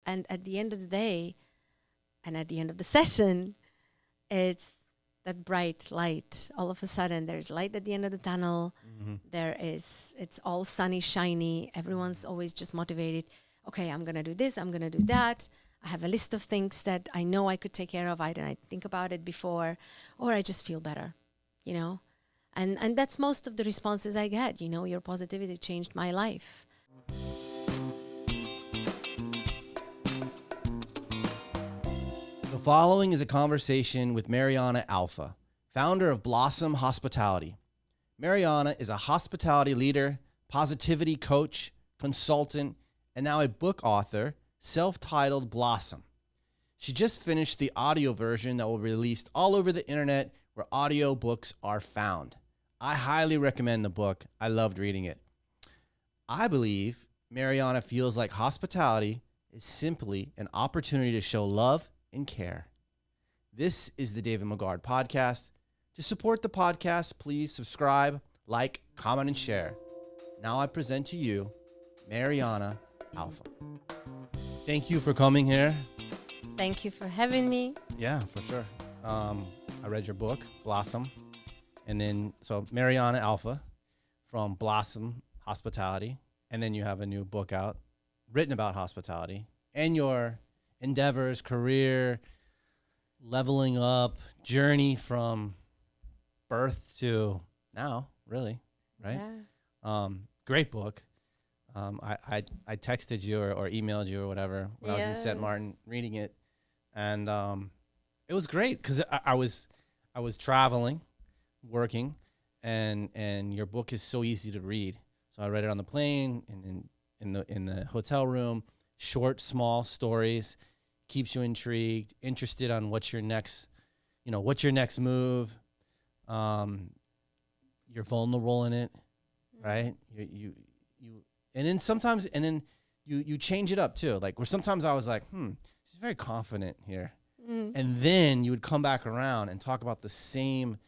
And at the end of the day, and at the end of the session, it's that bright light. All of a sudden, there's light at the end of the tunnel. It's all sunny, shiny. Everyone's always just motivated. Okay, I'm going to do this. I'm going to do that. I have a list of things that I know I could take care of. I didn't think about it before, or I just feel better, you know? And that's most of the responses I get. You know, your positivity changed my life. The following is a conversation with Marianna Alfa, founder of Blossom Hospitality. Marianna is a hospitality leader, positivity coach, consultant, and now a book author, self-titled Blossom. She just finished the audio version that will be released all over the internet where audio books are found. I highly recommend the book. I loved reading it. I believe Marianna feels like hospitality is simply an opportunity to show love and care. This is the David Maggard podcast. To support the podcast, please subscribe, like, comment, and share. Now I present to you Marianna Alfa. Thank you for coming here. Thank you for having me. Yeah, for sure. I read your book, Blossom. And then, so Marianna Alfa from Blossom Hospitality. And then you have a new book out written about hospitality and your endeavors, career, leveling up, journey from birth to now, really, right? Yeah. Great book. I texted you or emailed you or whatever when I was in St. Martin reading it. And it was great because I was traveling, working, and your book is so easy to read. So I read it on the plane and in the hotel room. Short, small stories, keeps you intrigued, interested on what's your next move. You're vulnerable in it, right? You and then sometimes you change it up too. Like where sometimes I was like, she's very confident here. And then you would come back around and talk about the same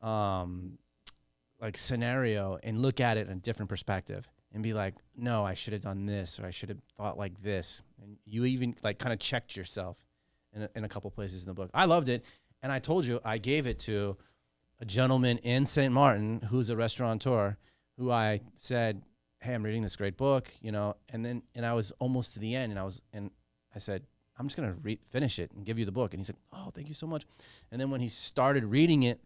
like scenario and look at it in a different perspective and be like, no, I should have done this, or I should have thought like this. And you even like kind of checked yourself in a couple places in the book. I loved it. And I told you, I gave it to a gentleman in St. Martin who's a restaurateur who I said, hey, I'm reading this great book, you know, and I was almost to the end and I said, I'm just going to finish it and give you the book. And he said, oh, thank you so much. And then when he started reading it,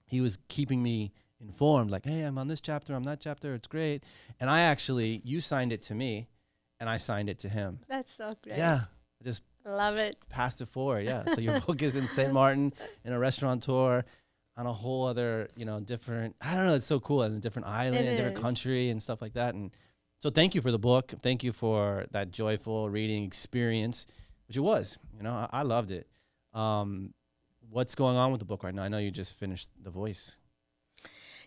he was keeping me informed, like, hey, I'm on this chapter, I'm that chapter, it's great. And you signed it to me and I signed it to him. That's so great. Yeah. I just love it. Passed it forward. Yeah. So your book is in St. Martin in a restaurateur on a whole other, different, I don't know, it's so cool, in a different island, a different country and stuff like that. And so thank you for the book. Thank you for that joyful reading experience, which it was. I loved it. What's going on with the book right now? I know you just finished The Voice.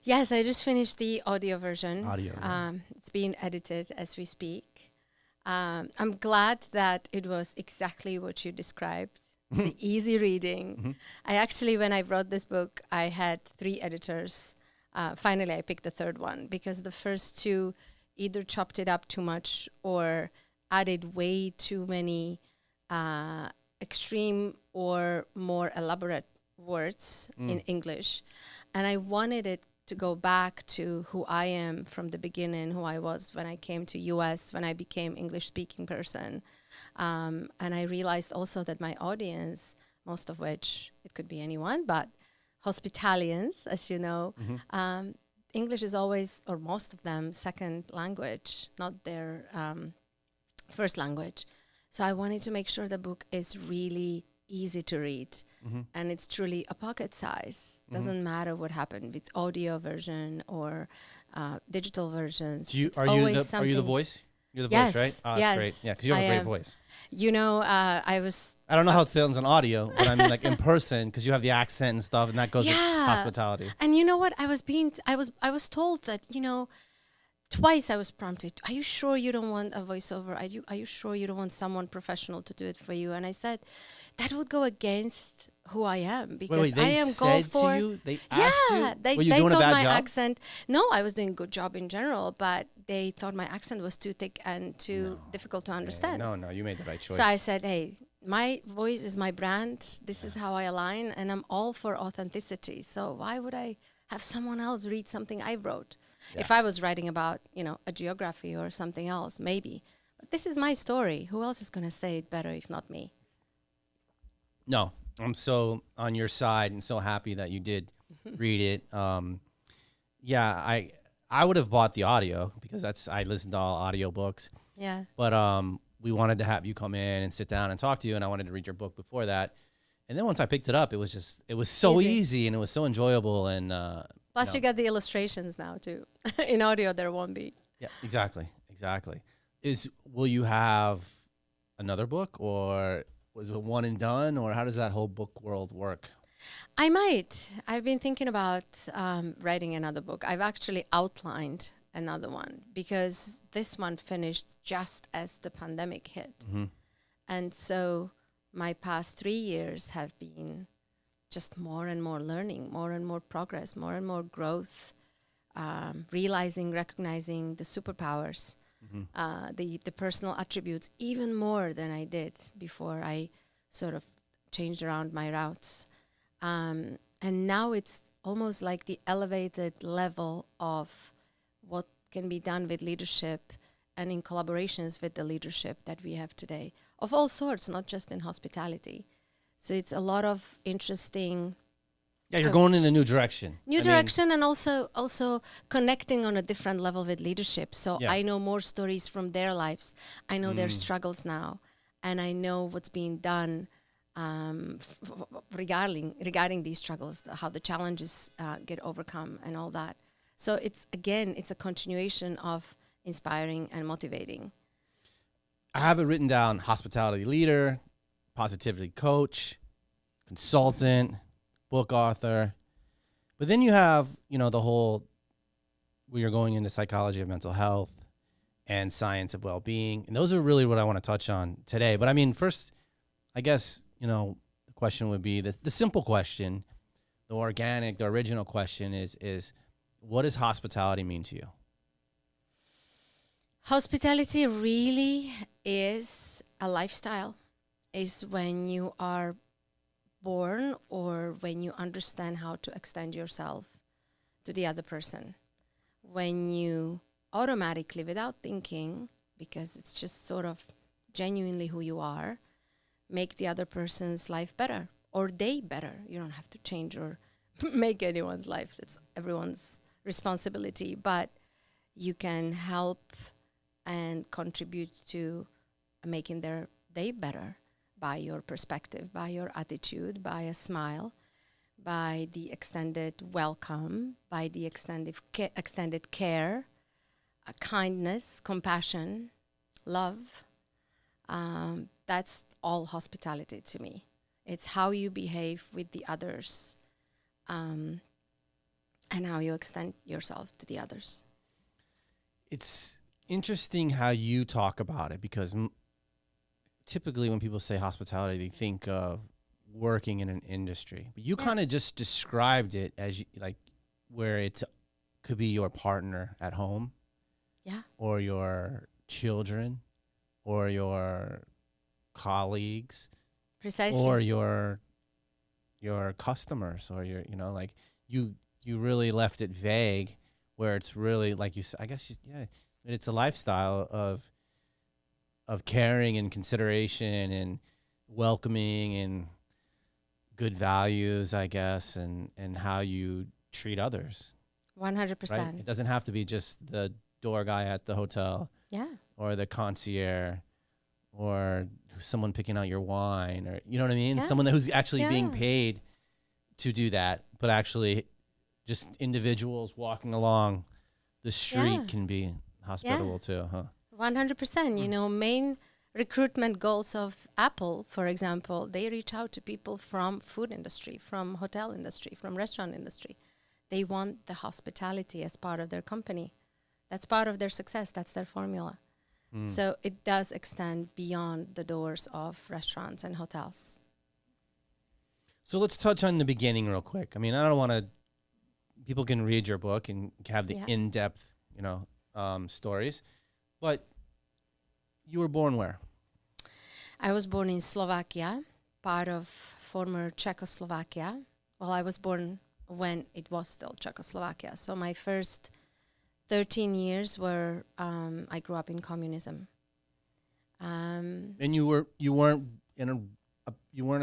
Yes, I just finished the audio version. Yeah. It's being edited as we speak. I'm glad that it was exactly what you described, the easy reading. I actually, when I wrote this book, I had 3 editors. Finally, I picked the third one because the first 2 either chopped it up too much or added way too many extreme or more elaborate words in English. And I wanted it to go back to who I am from the beginning, who I was when I came to US, when I became English-speaking person. And I realized also that my audience, most of which, it could be anyone, but hospitalians, as you know, English is always, or most of them, second language, not their first language. So I wanted to make sure the book is really easy to read, and it's truly a pocket size. Doesn't matter what happened, it's audio version or digital versions. Are you the voice? You're the voice, right? Oh, that's great. Yeah, because you have a great voice. I don't know how it sounds on audio, but I mean like in person, because you have the accent and stuff, and that goes with hospitality. And you know what? I was told that, twice I was prompted, are you sure you don't want a voiceover? Are you sure you don't want someone professional to do it for you? And I said, that would go against who I am, because they I am said for. to you, they asked you, they were you doing a thought bad my job? accent. No, I was doing a good job in general, but they thought my accent was too thick and too difficult to understand. No, you made the right choice. So I said, hey, my voice is my brand. This is how I align, and I'm all for authenticity. So why would I have someone else read something I wrote? Yeah. If I was writing about, a geography or something else, maybe. But this is my story. Who else is going to say it better if not me? No, I'm so on your side and so happy that you did read it. I would have bought the audio because I listen to all audiobooks. Yeah. But we wanted to have you come in and sit down and talk to you, and I wanted to read your book before that. And then once I picked it up, it was so easy and it was so enjoyable. And plus, you got the illustrations now too. In audio, there won't be. Yeah, exactly. Will you have another book, or was it one and done, or how does that whole book world work? I might. I've been thinking about writing another book. I've actually outlined another one because this one finished just as the pandemic hit. Mm-hmm. And so my past 3 years have been just more and more learning, more and more progress, more and more growth, recognizing the superpowers, the personal attributes, even more than I did before I sort of changed around my routes. And now it's almost like the elevated level of what can be done with leadership and in collaborations with the leadership that we have today, of all sorts, not just in hospitality. So it's a lot of interesting. Yeah, you're going in a new direction. And also connecting on a different level with leadership. So I know more stories from their lives. I know their struggles now, and I know what's being done regarding these struggles, how the challenges get overcome and all that. So it's a continuation of inspiring and motivating. I have it written down: hospitality leader, positivity coach, consultant, book author. But then you have, the whole, where you're going into psychology of mental health and science of well-being. And those are really what I want to touch on today. But first, I guess, the question would be the simple question, the organic, the original question is what does hospitality mean to you? Hospitality really is a lifestyle. Is when you are born or when you understand how to extend yourself to the other person. When you automatically, without thinking, because it's just sort of genuinely who you are, make the other person's life better or day better. You don't have to change or make anyone's life. It's everyone's responsibility, but you can help and contribute to making their day better by your perspective, by your attitude, by a smile, by the extended welcome, by the extended care, kindness, compassion, love. That's all hospitality to me. It's how you behave with the others, and how you extend yourself to the others. It's interesting how you talk about it, because typically when people say hospitality, they think of working in an industry. But you kind of just described it as where it could be your partner at home, or your children, or your colleagues, precisely, or your customers, or you really left it vague, where it's really, like you said, I guess it's a lifestyle of caring and consideration and welcoming and good values, I guess, and how you treat others. 100%. Right? It doesn't have to be just the door guy at the hotel, or the concierge, or someone picking out your wine, or you know what I mean? Someone who's actually being paid to do that, but actually just individuals walking along the street can be hospitable too, huh? 100%. Main recruitment goals of Apple, for example, they reach out to people from food industry, from hotel industry, from restaurant industry. They want the hospitality as part of their company. That's part of their success. That's their formula. So it does extend beyond the doors of restaurants and hotels. So let's touch on the beginning real quick. I mean, I don't want to. People can read your book and have the in-depth, stories, but you were born where? I was born in Slovakia, part of former Czechoslovakia. Well, I was born when it was still Czechoslovakia. So my first 13 years were, I grew up in communism. And you weren't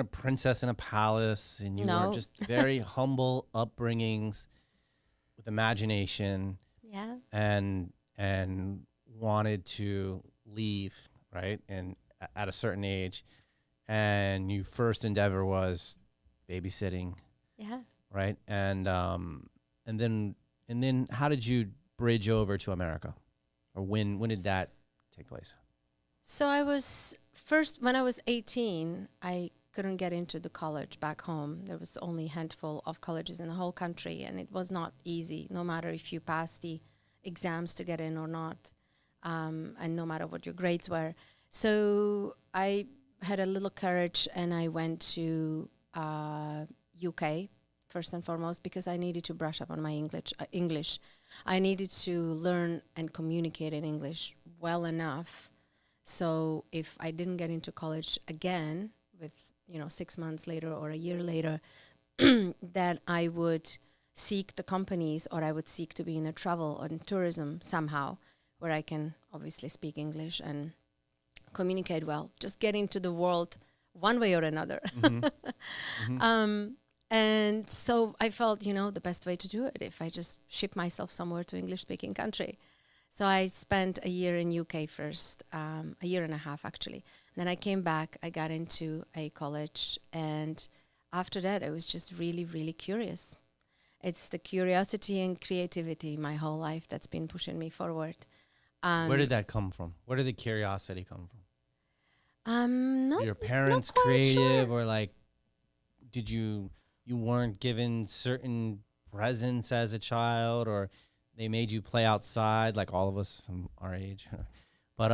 a princess in a palace, and you were just very humble upbringings with imagination. Yeah. And wanted to leave, right? And at a certain age, and your first endeavor was babysitting. Yeah. Right. And then how did you bridge over to America, or when did that take place? So I was when I was 18, I couldn't get into the college back home. There was only a handful of colleges in the whole country, and it was not easy, no matter if you passed the exams to get in or not, and no matter what your grades were. So I had a little courage, and I went to UK first and foremost, because I needed to brush up on my English. I needed to learn and communicate in English well enough. So if I didn't get into college again with, 6 months later or a year later, that I would seek the companies, or I would seek to be in a travel or in tourism somehow, where I can obviously speak English and communicate well, just get into the world one way or another. And so I felt, the best way to do it, if I just ship myself somewhere to English-speaking country. So I spent a year in UK first, a year and a half actually. And then I came back, I got into a college, and after that I was just really, really curious. It's the curiosity and creativity my whole life that's been pushing me forward. Where did that come from? Where did the curiosity come from? Were your parents creative, or like, did you weren't given certain presents as a child, or they made you play outside like all of us from our age? But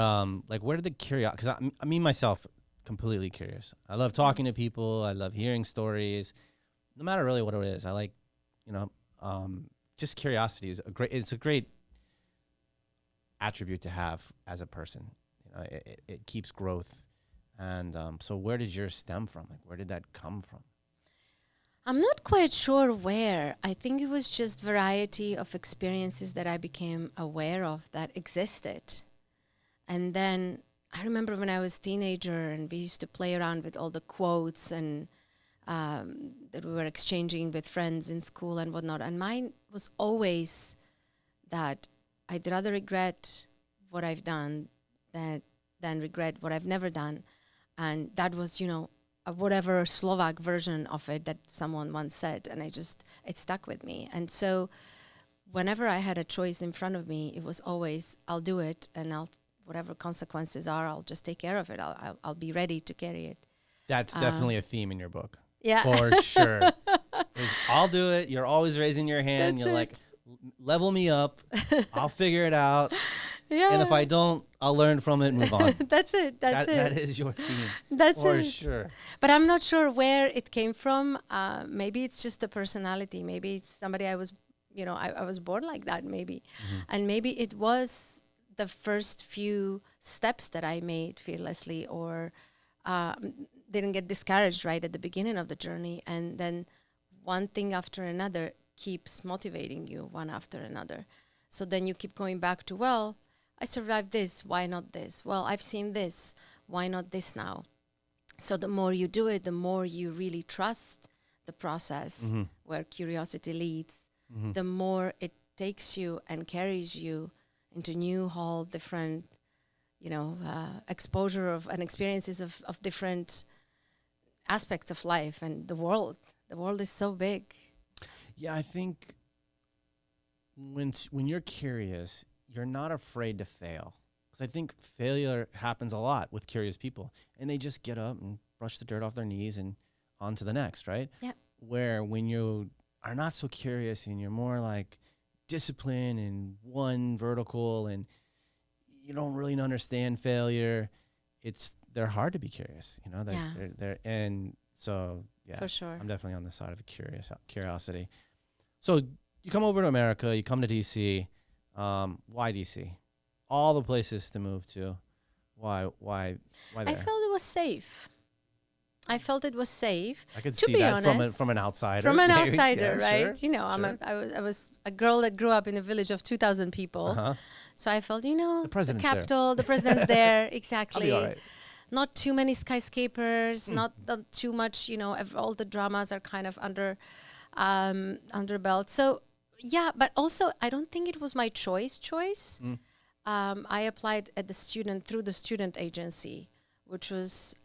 like, where did the curiosity? Because I mean myself, completely curious. I love talking to people. I love hearing stories, no matter really what it is. I like, just curiosity is a great attribute to have as a person. It keeps growth. And so where did yours stem from? Like, where did that come from? I'm not quite sure where. I think it was just variety of experiences that I became aware of that existed. And then I remember when I was a teenager and we used to play around with all the quotes and that we were exchanging with friends in school and whatnot. And mine was always that I'd rather regret what I've done than regret what I've never done. And that was, whatever Slovak version of it that someone once said, and it stuck with me. And so whenever I had a choice in front of me, it was always, I'll do it, and whatever consequences are, I'll just take care of it. I'll be ready to carry it. That's definitely a theme in your book. Yeah. For sure. I'll do it. You're always raising your hand. You're like, level me up. I'll figure it out. Yeah. And if I don't, I'll learn from it and move on. That's it. That is your theme. That's for it. Sure. But I'm not sure where it came from. Maybe it's just the personality. Maybe it's somebody I was born like that, maybe. Mm-hmm. And maybe it was the first few steps that I made fearlessly, or didn't get discouraged right at the beginning of the journey. And then one thing after another keeps motivating you, one after another. So then you keep going back to, well, I survived this, why not this? Well, I've seen this, why not this now? So the more you do it, the more you really trust the process where curiosity leads, the more it takes you and carries you into new, whole different, exposure of and experiences of different aspects of life and the world. The world is so big. Yeah, I think when you're curious, you're not afraid to fail. Because I think failure happens a lot with curious people. And they just get up and brush the dirt off their knees and on to the next, right? Yeah. Where when you are not so curious and you're more like discipline in one vertical and you don't really understand failure, they're hard to be curious, you know. They're and so yeah, For sure. I'm definitely on the side of curiosity. So you come over to America, you come to DC. Why DC? All the places to move to. Why there? I felt it was safe. I could to see be that honest, from an outsider. from an maybe. outsider, Yeah, right? sure, You know, I was a girl that grew up in a village of 2,000 people. Uh-huh. So I felt, you know, The president's the there. capital, the president's there, I'll exactly. be all right. Not too many skyscrapers, not too much, you know, all the dramas are kind of under belt. So yeah, but also I don't think it was my choice. I applied through the student agency, which was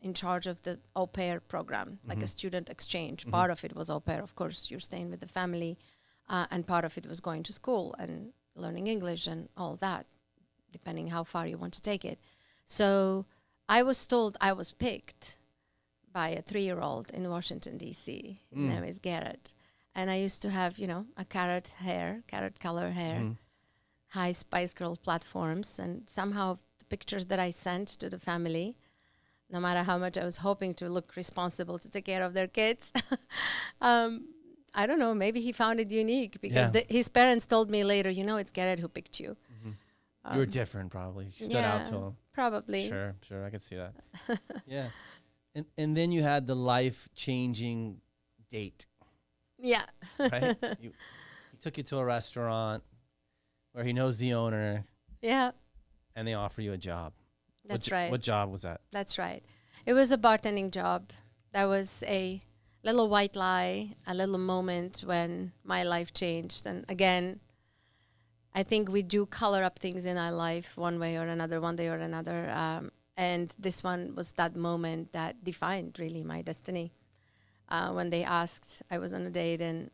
in charge of the au pair program, like a student exchange. Part of it was au pair, of course, you're staying with the family, and part of it was going to school and learning English and all that, depending how far you want to take it. So I was told I was picked by a 3-year-old in Washington, D.C. His name is Garrett. And I used to have, you know, a carrot color hair, high Spice Girls platforms. And somehow the pictures that I sent to the family, no matter how much I was hoping to look responsible to take care of their kids, I don't know, maybe he found it unique because his parents told me later, you know, it's Garrett who picked you. You were different, probably. You stood out to him. Probably. Sure, I could see that. Yeah. And then you had the life-changing date, Yeah. right? He took you to a restaurant where he knows the owner. Yeah. And they offer you a job. That's right. What job was that? That's right. It was a bartending job. That was a little white lie, a little moment when my life changed. And again, I think we do color up things in our life one day or another. And this one was that moment that defined really my destiny. When they asked, I was on a date and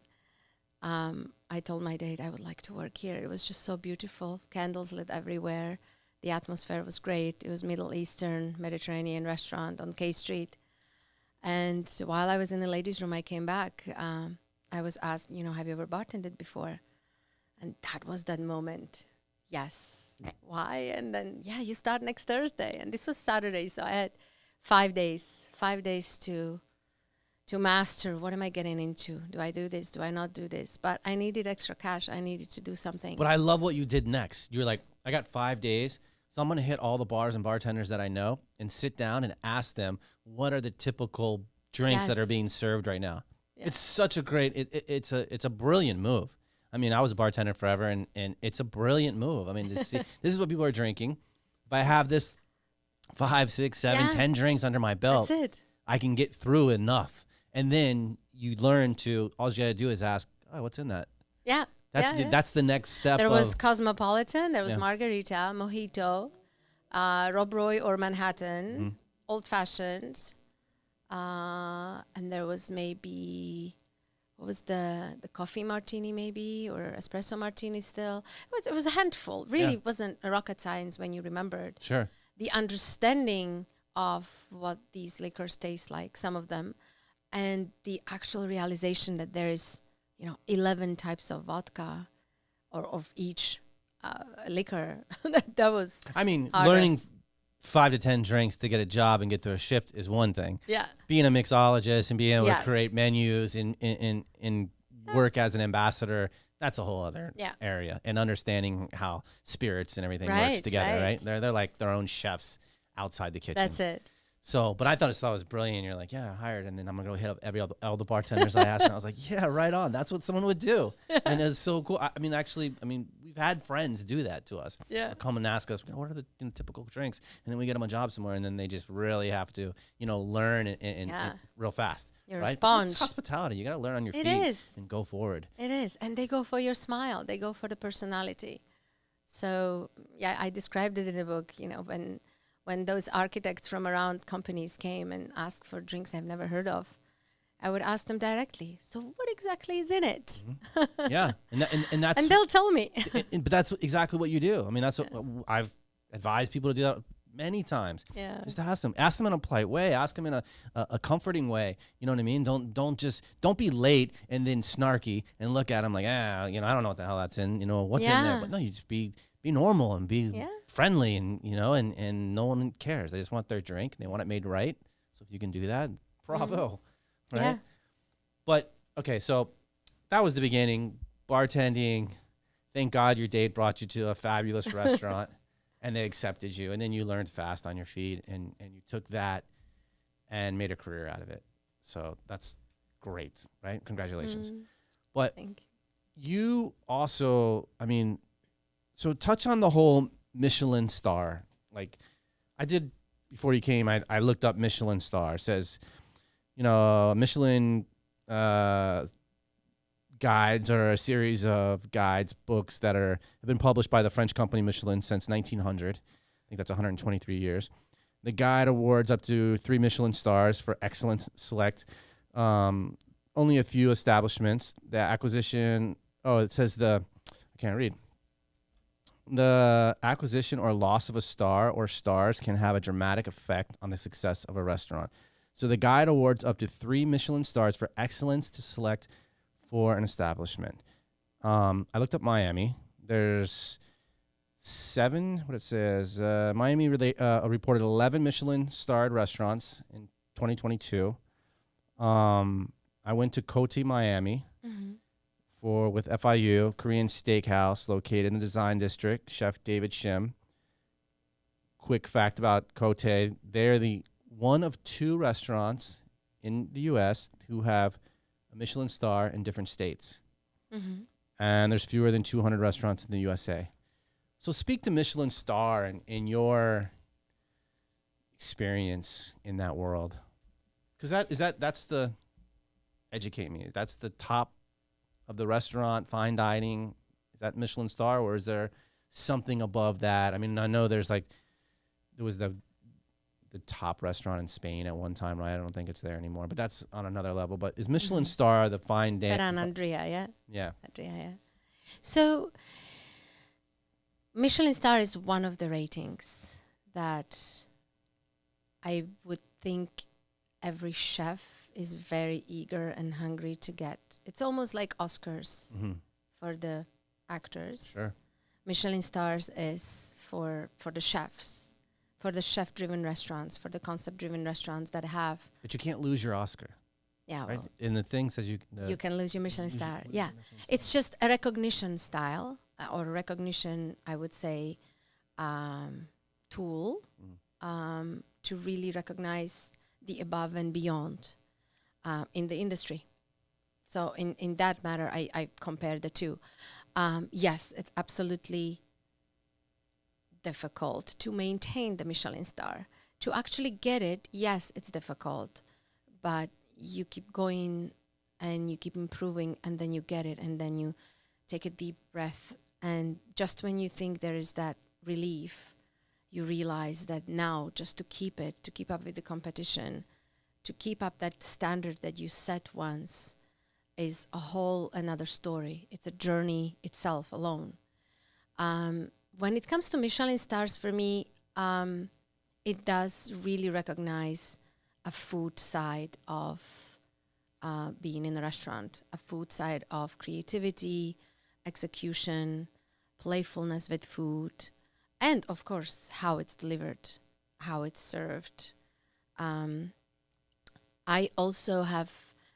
I told my date I would like to work here. It was just so beautiful. Candles lit everywhere. The atmosphere was great. It was Middle Eastern, Mediterranean restaurant on K Street. And while I was in the ladies' room, I came back. I was asked, you know, have you ever bartended before? And that was that moment. Yes. Why? And then, yeah, you start next Thursday. And this was Saturday, so I had 5 days to master what am I getting into? Do I do this? Do I not do this? But I needed extra cash. I needed to do something. But I love what you did next. You're like, I got 5 days, so I'm going to hit all the bars and bartenders that I know and sit down and ask them what are the typical drinks that are being served right now. Yeah. It's such a great, it's a brilliant move. I mean, I was a bartender forever, and it's a brilliant move. I mean, this is what people are drinking. If I have this 5, 6, 7, 10 drinks under my belt, that's it. I can get through enough. And then you learn to, all you got to do is ask, oh, what's in that? Yeah. That's the next step. There was Cosmopolitan, there was Margarita, Mojito, Rob Roy or Manhattan, Old Fashioned, and there was maybe... What was the coffee martini maybe, or espresso martini still? It was a handful. Really wasn't a rocket science when you remembered. Sure. The understanding of what these liquors taste like, some of them, and the actual realization that there is, 11 types of vodka or of each liquor. that was harder. Learning 5 to 10 drinks to get a job and get to a shift is one thing. Yeah. Being a mixologist and being able to create menus and work as an ambassador, that's a whole other area. And understanding how spirits and everything works together, right? They're like their own chefs outside the kitchen. That's it. So, but I thought it was brilliant. You're like, yeah, hired. And then I'm going to go hit up all the bartenders I asked. And I was like, yeah, right on. That's what someone would do. And it's so cool. We've had friends do that to us. Yeah. Come and ask us, what are the typical drinks? And then we get them a job somewhere. And then they just really have to, learn and real fast. You're a sponge. It's hospitality. You got to learn on your feet. It is. And go forward. It is. And they go for your smile. They go for the personality. So, yeah, I described it in the book, when those architects from around companies came and asked for drinks I've never heard of, I would ask them directly, so what exactly is in it? Mm-hmm. Yeah. And that's... And they'll tell me. But that's exactly what you do. I mean, that's what I've advised people to do that many times. Yeah. Just ask them in a polite way. Ask them in a comforting way. You know what I mean? Don't be late and then snarky and look at them like, I don't know what the hell that's in. What's in there? But no, you just be normal and be friendly, and and no one cares. They just want their drink. They want it made right. So if you can do that, bravo. Right? Yeah. But okay, so that was the beginning. Bartending. Thank God your date brought you to a fabulous restaurant. And they accepted you, and then you learned fast on your feet, and you took that and made a career out of it. So that's great, right? Congratulations. But Thank you also, so touch on the whole Michelin star. Like I did before you came, I looked up Michelin star. It says, Michelin guides are a series of guides, books that have been published by the French company Michelin since 1900. I think that's 123 years. The guide awards up to 3 Michelin stars for excellence select. Only a few establishments. The acquisition, it says I can't read. The acquisition or loss of a star or stars can have a dramatic effect on the success of a restaurant. So the guide awards up to 3 Michelin stars for excellence to select for an establishment. I looked up Miami. There's 7, what it says, Miami reported 11 Michelin-starred restaurants in 2022. I went to Cote, Miami, with FIU, Korean steakhouse located in the Design District, Chef David Shim. Quick fact about Cote, they're the one of 2 restaurants in the U.S. who have a Michelin star in different states. And there's fewer than 200 restaurants in the USA. So speak to Michelin star and in your experience in that world. Because educate me. That's the top of the restaurant, fine dining. Is that Michelin star, or is there something above that? I know there was the top restaurant in Spain at one time, right? I don't think it's there anymore, but that's on another level. But is Michelin star the fine dining? But on Andrea, yeah. Yeah. Andrea, yeah. So Michelin star is one of the ratings that I would think every chef is very eager and hungry to get. It's almost like Oscars for the actors. Sure. Michelin stars is for the chefs. For the chef-driven restaurants, for the concept-driven restaurants that have. But you can't lose your Oscar. Yeah, right? well, And the thing says you can lose your Michelin star. Yeah, it's just a recognition style or recognition, I would say, tool to really recognize the above and beyond in the industry. So in that matter, I compare the two. Yes, it's absolutely difficult to maintain the Michelin star. To actually get it, yes, it's difficult, but you keep going and you keep improving, and then you get it, and then you take a deep breath, and just when you think there is that relief, you realize that now just to keep up with the competition, to keep up that standard that you set once is a whole another story. It's a journey itself alone. When it comes to Michelin stars, for me, it does really recognize a food side of being in a restaurant, a food side of creativity, execution, playfulness with food, and of course, how it's delivered, how it's served. I also have,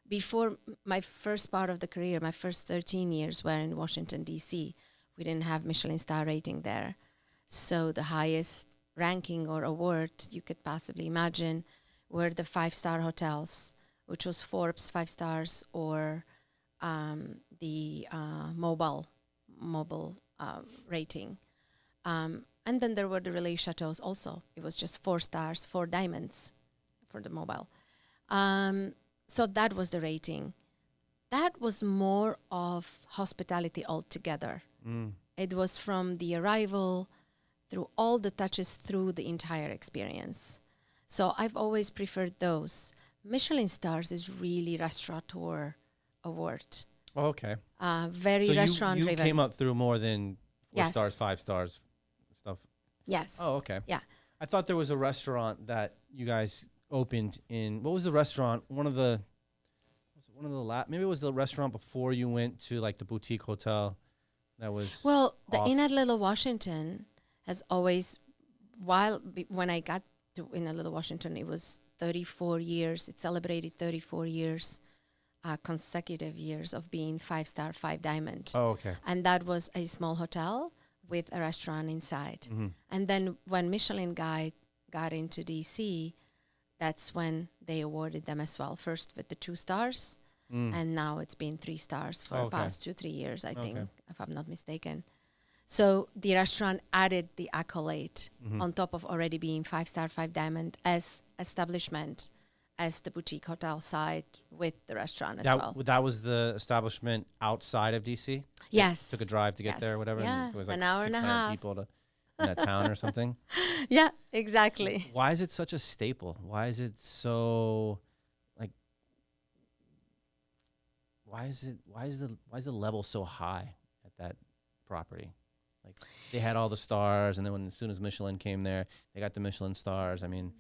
before my first part of the career, my first 13 years were in Washington, D.C., we didn't have Michelin star rating there. So the highest ranking or award you could possibly imagine were the 5-star hotels, which was Forbes 5 stars, or the mobile rating. And then there were the Relais Chateaus also. It was just 4 stars, 4 diamonds for the mobile. So that was the rating. That was more of hospitality altogether. It was from the arrival through all the touches through the entire experience. So I've always preferred those. Michelin stars is really restaurateur award. Oh, okay. Very so restaurant driven. You came up through more than 4 Yes. stars, 5 stars stuff. Yes. Oh, okay. Yeah. I thought there was a restaurant that you guys opened in. What was the restaurant? Maybe it was the restaurant before you went to like the boutique hotel. That was Well, the Inn at Little Washington has always, when I got to Inn at Little Washington, it was 34 years. It celebrated 34 years, consecutive years of being 5-star, 5-diamond. Oh, okay. And that was a small hotel with a restaurant inside. Mm-hmm. And then when Michelin Guide got into DC, that's when they awarded them as well. First with the 2 stars, and now it's been 3 stars for the past 2-3 years, I think, if I'm not mistaken. So the restaurant added the accolade on top of already being 5-star, 5-diamond as establishment, as the boutique hotel side with the restaurant as well. That was the establishment outside of DC? Yes. Took a drive to get there or whatever? Yeah, And it was like an hour and a 600 half. people in that town or something? Yeah, exactly. Why is it such a staple? Why is it so like? Why is the level so high at that property? Like they had all the stars, and then as soon as Michelin came there, they got the Michelin stars. I mean,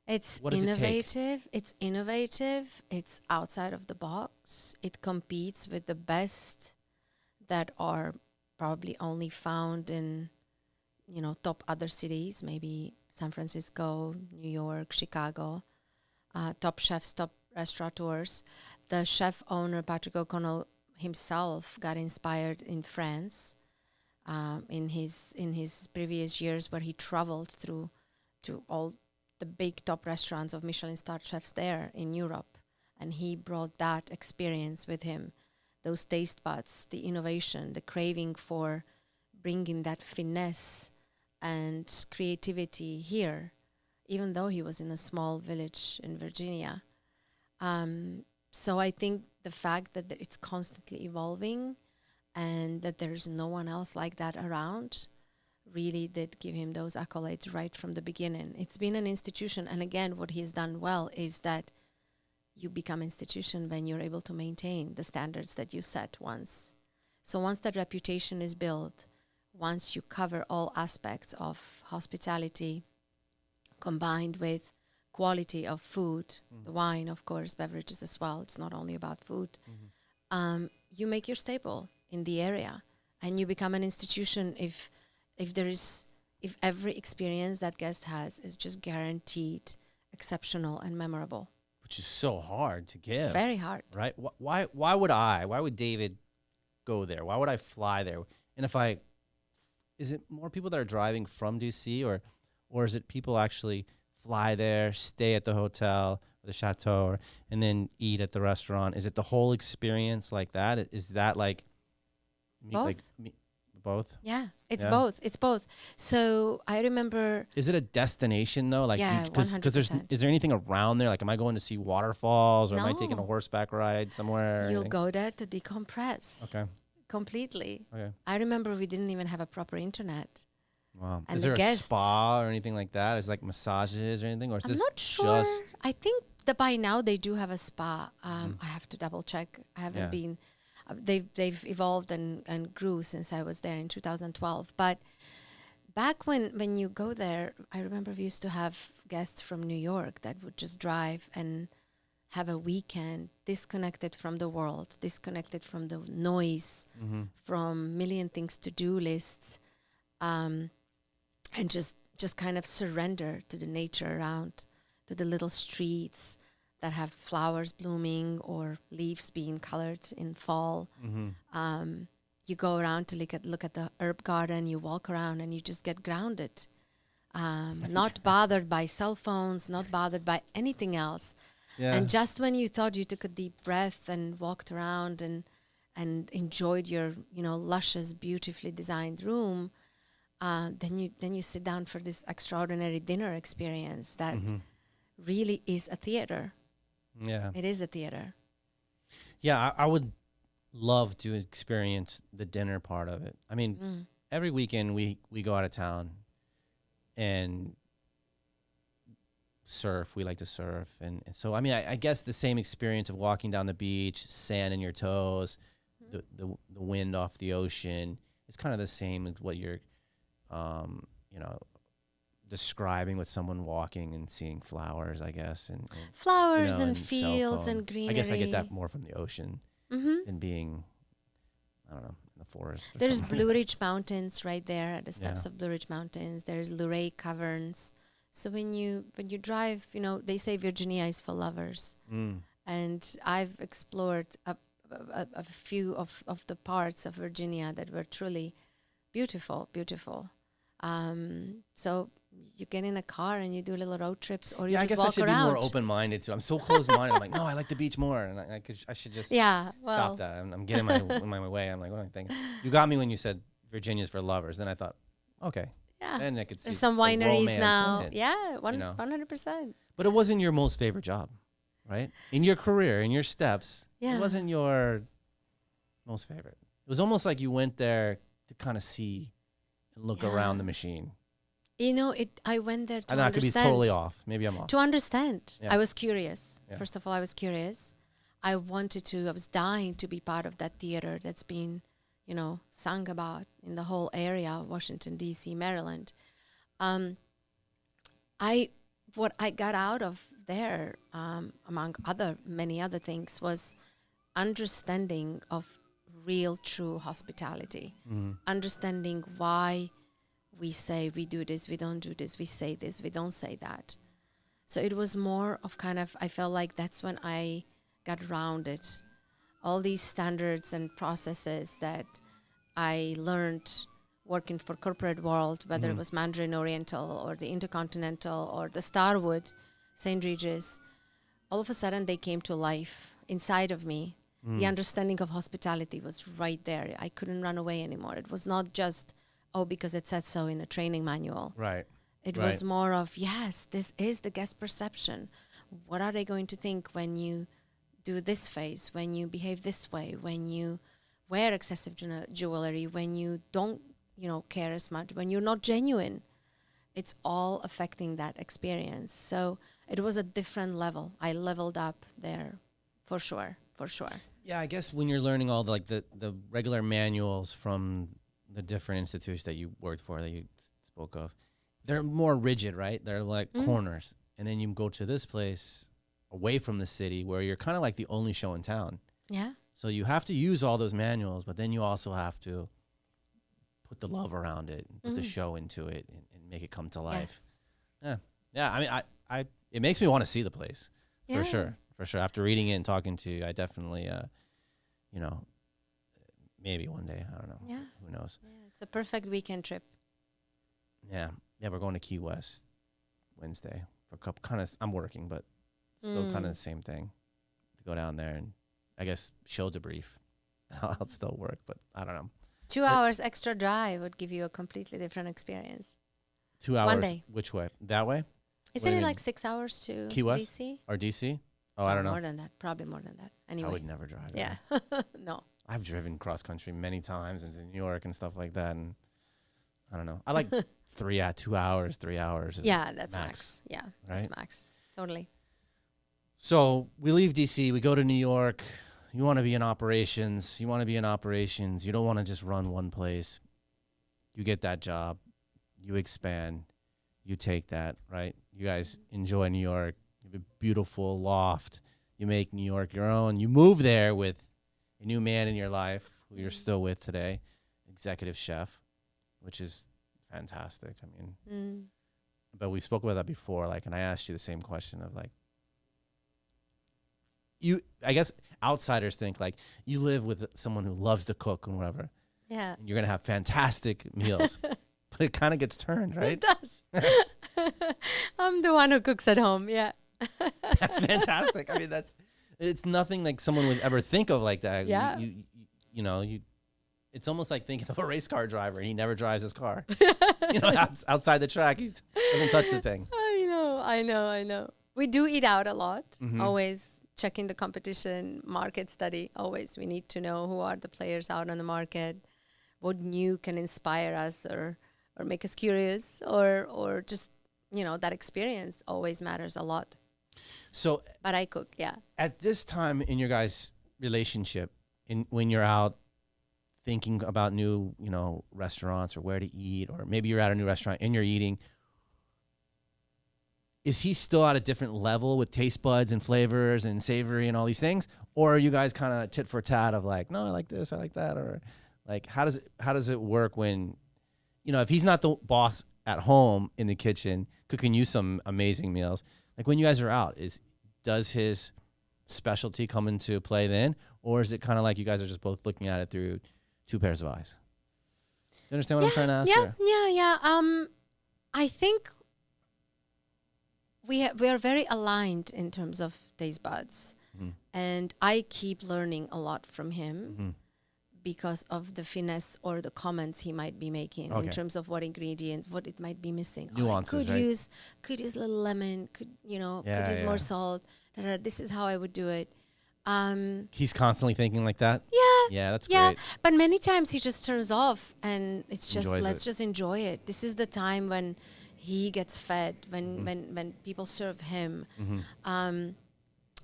it's what does it take? innovative. It's innovative. It's outside of the box. It competes with the best that are probably only found in, top other cities, maybe San Francisco, New York, Chicago, top chefs, top restaurateurs. The chef owner, Patrick O'Connell himself, got inspired in France in his previous years, where he traveled through to all the big top restaurants of Michelin star chefs there in Europe. And he brought that experience with him, those taste buds, the innovation, the craving for bringing that finesse and creativity here, even though he was in a small village in Virginia. So I think the fact that it's constantly evolving and that there's no one else like that around really did give him those accolades right from the beginning. It's been an institution. And again, what he's done well is that you become institution when you're able to maintain the standards that you set once. So once that reputation is built, once you cover all aspects of hospitality, combined with quality of food, the wine, of course, beverages as well. It's not only about food. You make your staple in the area, and you become an institution if every experience that guest has is just guaranteed exceptional and memorable. Which is so hard to give. Very hard. Right? Why would David go there? Why would I fly there? And is it more people that are driving from DC, or is it people actually fly there, stay at the hotel or the chateau, and then eat at the restaurant? Is it the whole experience like that? Is that like both? Both? Yeah, it's both. It's both. So I remember. Is it a destination though? Like, yeah, 100%. Is there anything around there? Like, am I going to see waterfalls, or am I No. taking a horseback ride somewhere? You'll go there to decompress. Okay. Completely. Okay. I remember we didn't even have a proper internet. Wow. And Is the there a guests- spa or anything like that? Is it like massages or anything, or is I'm this not sure. just? I think that by now they do have a spa. I have to double check. I haven't been. They've evolved and grew since I was there in 2012. But back when you go there, I remember we used to have guests from New York that would just drive and have a weekend disconnected from the world, disconnected from the noise, from million things to do lists, and just kind of surrender to the nature around, to the little streets that have flowers blooming or leaves being colored in fall. You go around to look at the herb garden. You walk around and you just get grounded, not bothered by cell phones, not bothered by anything else. Yeah. And just when you thought you took a deep breath and walked around and enjoyed your luscious, beautifully designed room, then you sit down for this extraordinary dinner experience that really is a theater. Yeah. It is a theater. Yeah, I would love to experience the dinner part of it. I mean, every weekend we go out of town and surf. We like to surf. And so, I mean, I guess the same experience of walking down the beach, sand in your toes, the wind off the ocean, it's kind of the same as what you're, describing with someone walking and seeing flowers, I guess, and flowers and and fields and greenery. I guess I get that more from the ocean Mm-hmm. than being, I don't know, in the forest. There's Blue Ridge Mountains right there at the steps Yeah. of Blue Ridge Mountains. There's Luray Caverns. So when you drive, they say Virginia is for lovers. Mm. And I've explored a few of the parts of Virginia that were truly beautiful, beautiful. So you get in a car and you do little road trips, or you I just guess walk I should around. be more open-minded too. I'm so closed-minded. I'm like, no, I like the beach more, and I should just stop that. I'm getting my way. I'm like, what am I thinking? You got me when you said Virginia's for lovers. Then I thought, okay, Yeah. then I could see There's some the wineries romance now. in it. Yeah, you know. 100%. But it wasn't your most favorite job, right? In your career, in your steps, Yeah. it wasn't your most favorite. It was almost like you went there to kind of see and look around the machine. I went there to I know I could be understand. totally off. Maybe I'm off. To understand. Yeah. I was curious. Yeah. First of all, I was curious. I was dying to be part of that theater that's been, sung about in the whole area, Washington, D.C., Maryland. What I got out of there, among many other things, was understanding of real, true hospitality. Understanding why we say we do this, we don't do this, we say this, we don't say that. So it was more of I felt like that's when I got rounded. All these standards and processes that I learned working for corporate world, whether it was Mandarin Oriental or the Intercontinental or the Starwood, St. Regis, all of a sudden they came to life inside of me. The understanding of hospitality was right there. I couldn't run away anymore. It was not just, because it said so in a training manual. Right. It was more of, yes, this is the guest perception. What are they going to think when you do this phase, when you behave this way, when you wear excessive jewelry, when you don't, care as much, when you're not genuine? It's all affecting that experience. So it was a different level. I leveled up there for sure. Yeah, I guess when you're learning all the regular manuals from the different institutions that you worked for, that you spoke of, they're more rigid, right? They're like corners. And then you go to this place away from the city where you're kind of like the only show in town. Yeah. So you have to use all those manuals, but then you also have to put the love around it, and put the show into it, and make it come to life. Yes. Yeah. I mean, I it makes me want to see the place Yeah. for sure. After reading it and talking to you, I definitely, maybe one day, I don't know. Yeah. Who knows? Yeah, it's a perfect weekend trip. Yeah. We're going to Key West Wednesday for a couple. I'm working, but still kind of the same thing. To go down there and I guess show debrief. I'll still work, but I don't know. 2 hours extra drive would give you a completely different experience. 2 hours. One day. Which way? That way? Isn't it like 6 hours to Key West? DC? Or DC? Oh, I don't know. More than that. Probably more than that. Anyway. I would never drive. Yeah. there. No. I've driven cross country many times into New York and stuff like that, and I don't know. I like 2 hours, 3 hours. Is Yeah, that's max. Yeah, right? that's max. Totally. So we leave DC, we go to New York. You want to be in operations. You don't want to just run one place. You get that job. You expand. You take that, right? You guys enjoy New York. You have a beautiful loft. You make New York your own. You move there with a new man in your life who you're still with today, executive chef, which is fantastic. I mean, but we spoke about that before, and I asked you the same question of I guess outsiders think you live with someone who loves to cook and whatever. Yeah. And you're going to have fantastic meals, but it kind of gets turned, right? It does. I'm the one who cooks at home. Yeah. That's fantastic. I mean, it's nothing like someone would ever think of like that. Yeah. It's almost like thinking of a race car driver and he never drives his car. Outside the track, he doesn't touch the thing. I know. We do eat out a lot. Mhm. Always checking the competition, market study. Always we need to know who are the players out on the market, what new can inspire us or make us curious or just, that experience always matters a lot. So, but I cook, yeah. At this time in your guys' relationship, when you're out thinking about new, restaurants or where to eat, or maybe you're at a new restaurant and you're eating, is he still at a different level with taste buds and flavors and savory and all these things? Or are you guys kind of tit for tat of like, no, I like this, I like that? Or like, how does it work when, if he's not the boss at home in the kitchen, cooking you some amazing meals, like when you guys are out, does his specialty come into play then? Or is it kind of like you guys are just both looking at it through two pairs of eyes? You understand what I'm trying to ask? Yeah. I think we are very aligned in terms of taste buds. Mm-hmm. And I keep learning a lot from him because of the finesse or the comments he might be making in terms of what ingredients, what it might be missing. Nuances, could use a little lemon, could use more salt. This is how I would do it. He's constantly thinking like that? Yeah, that's great. But many times he just turns off and it's just, let's just enjoy it. This is the time when he gets fed, when people serve him.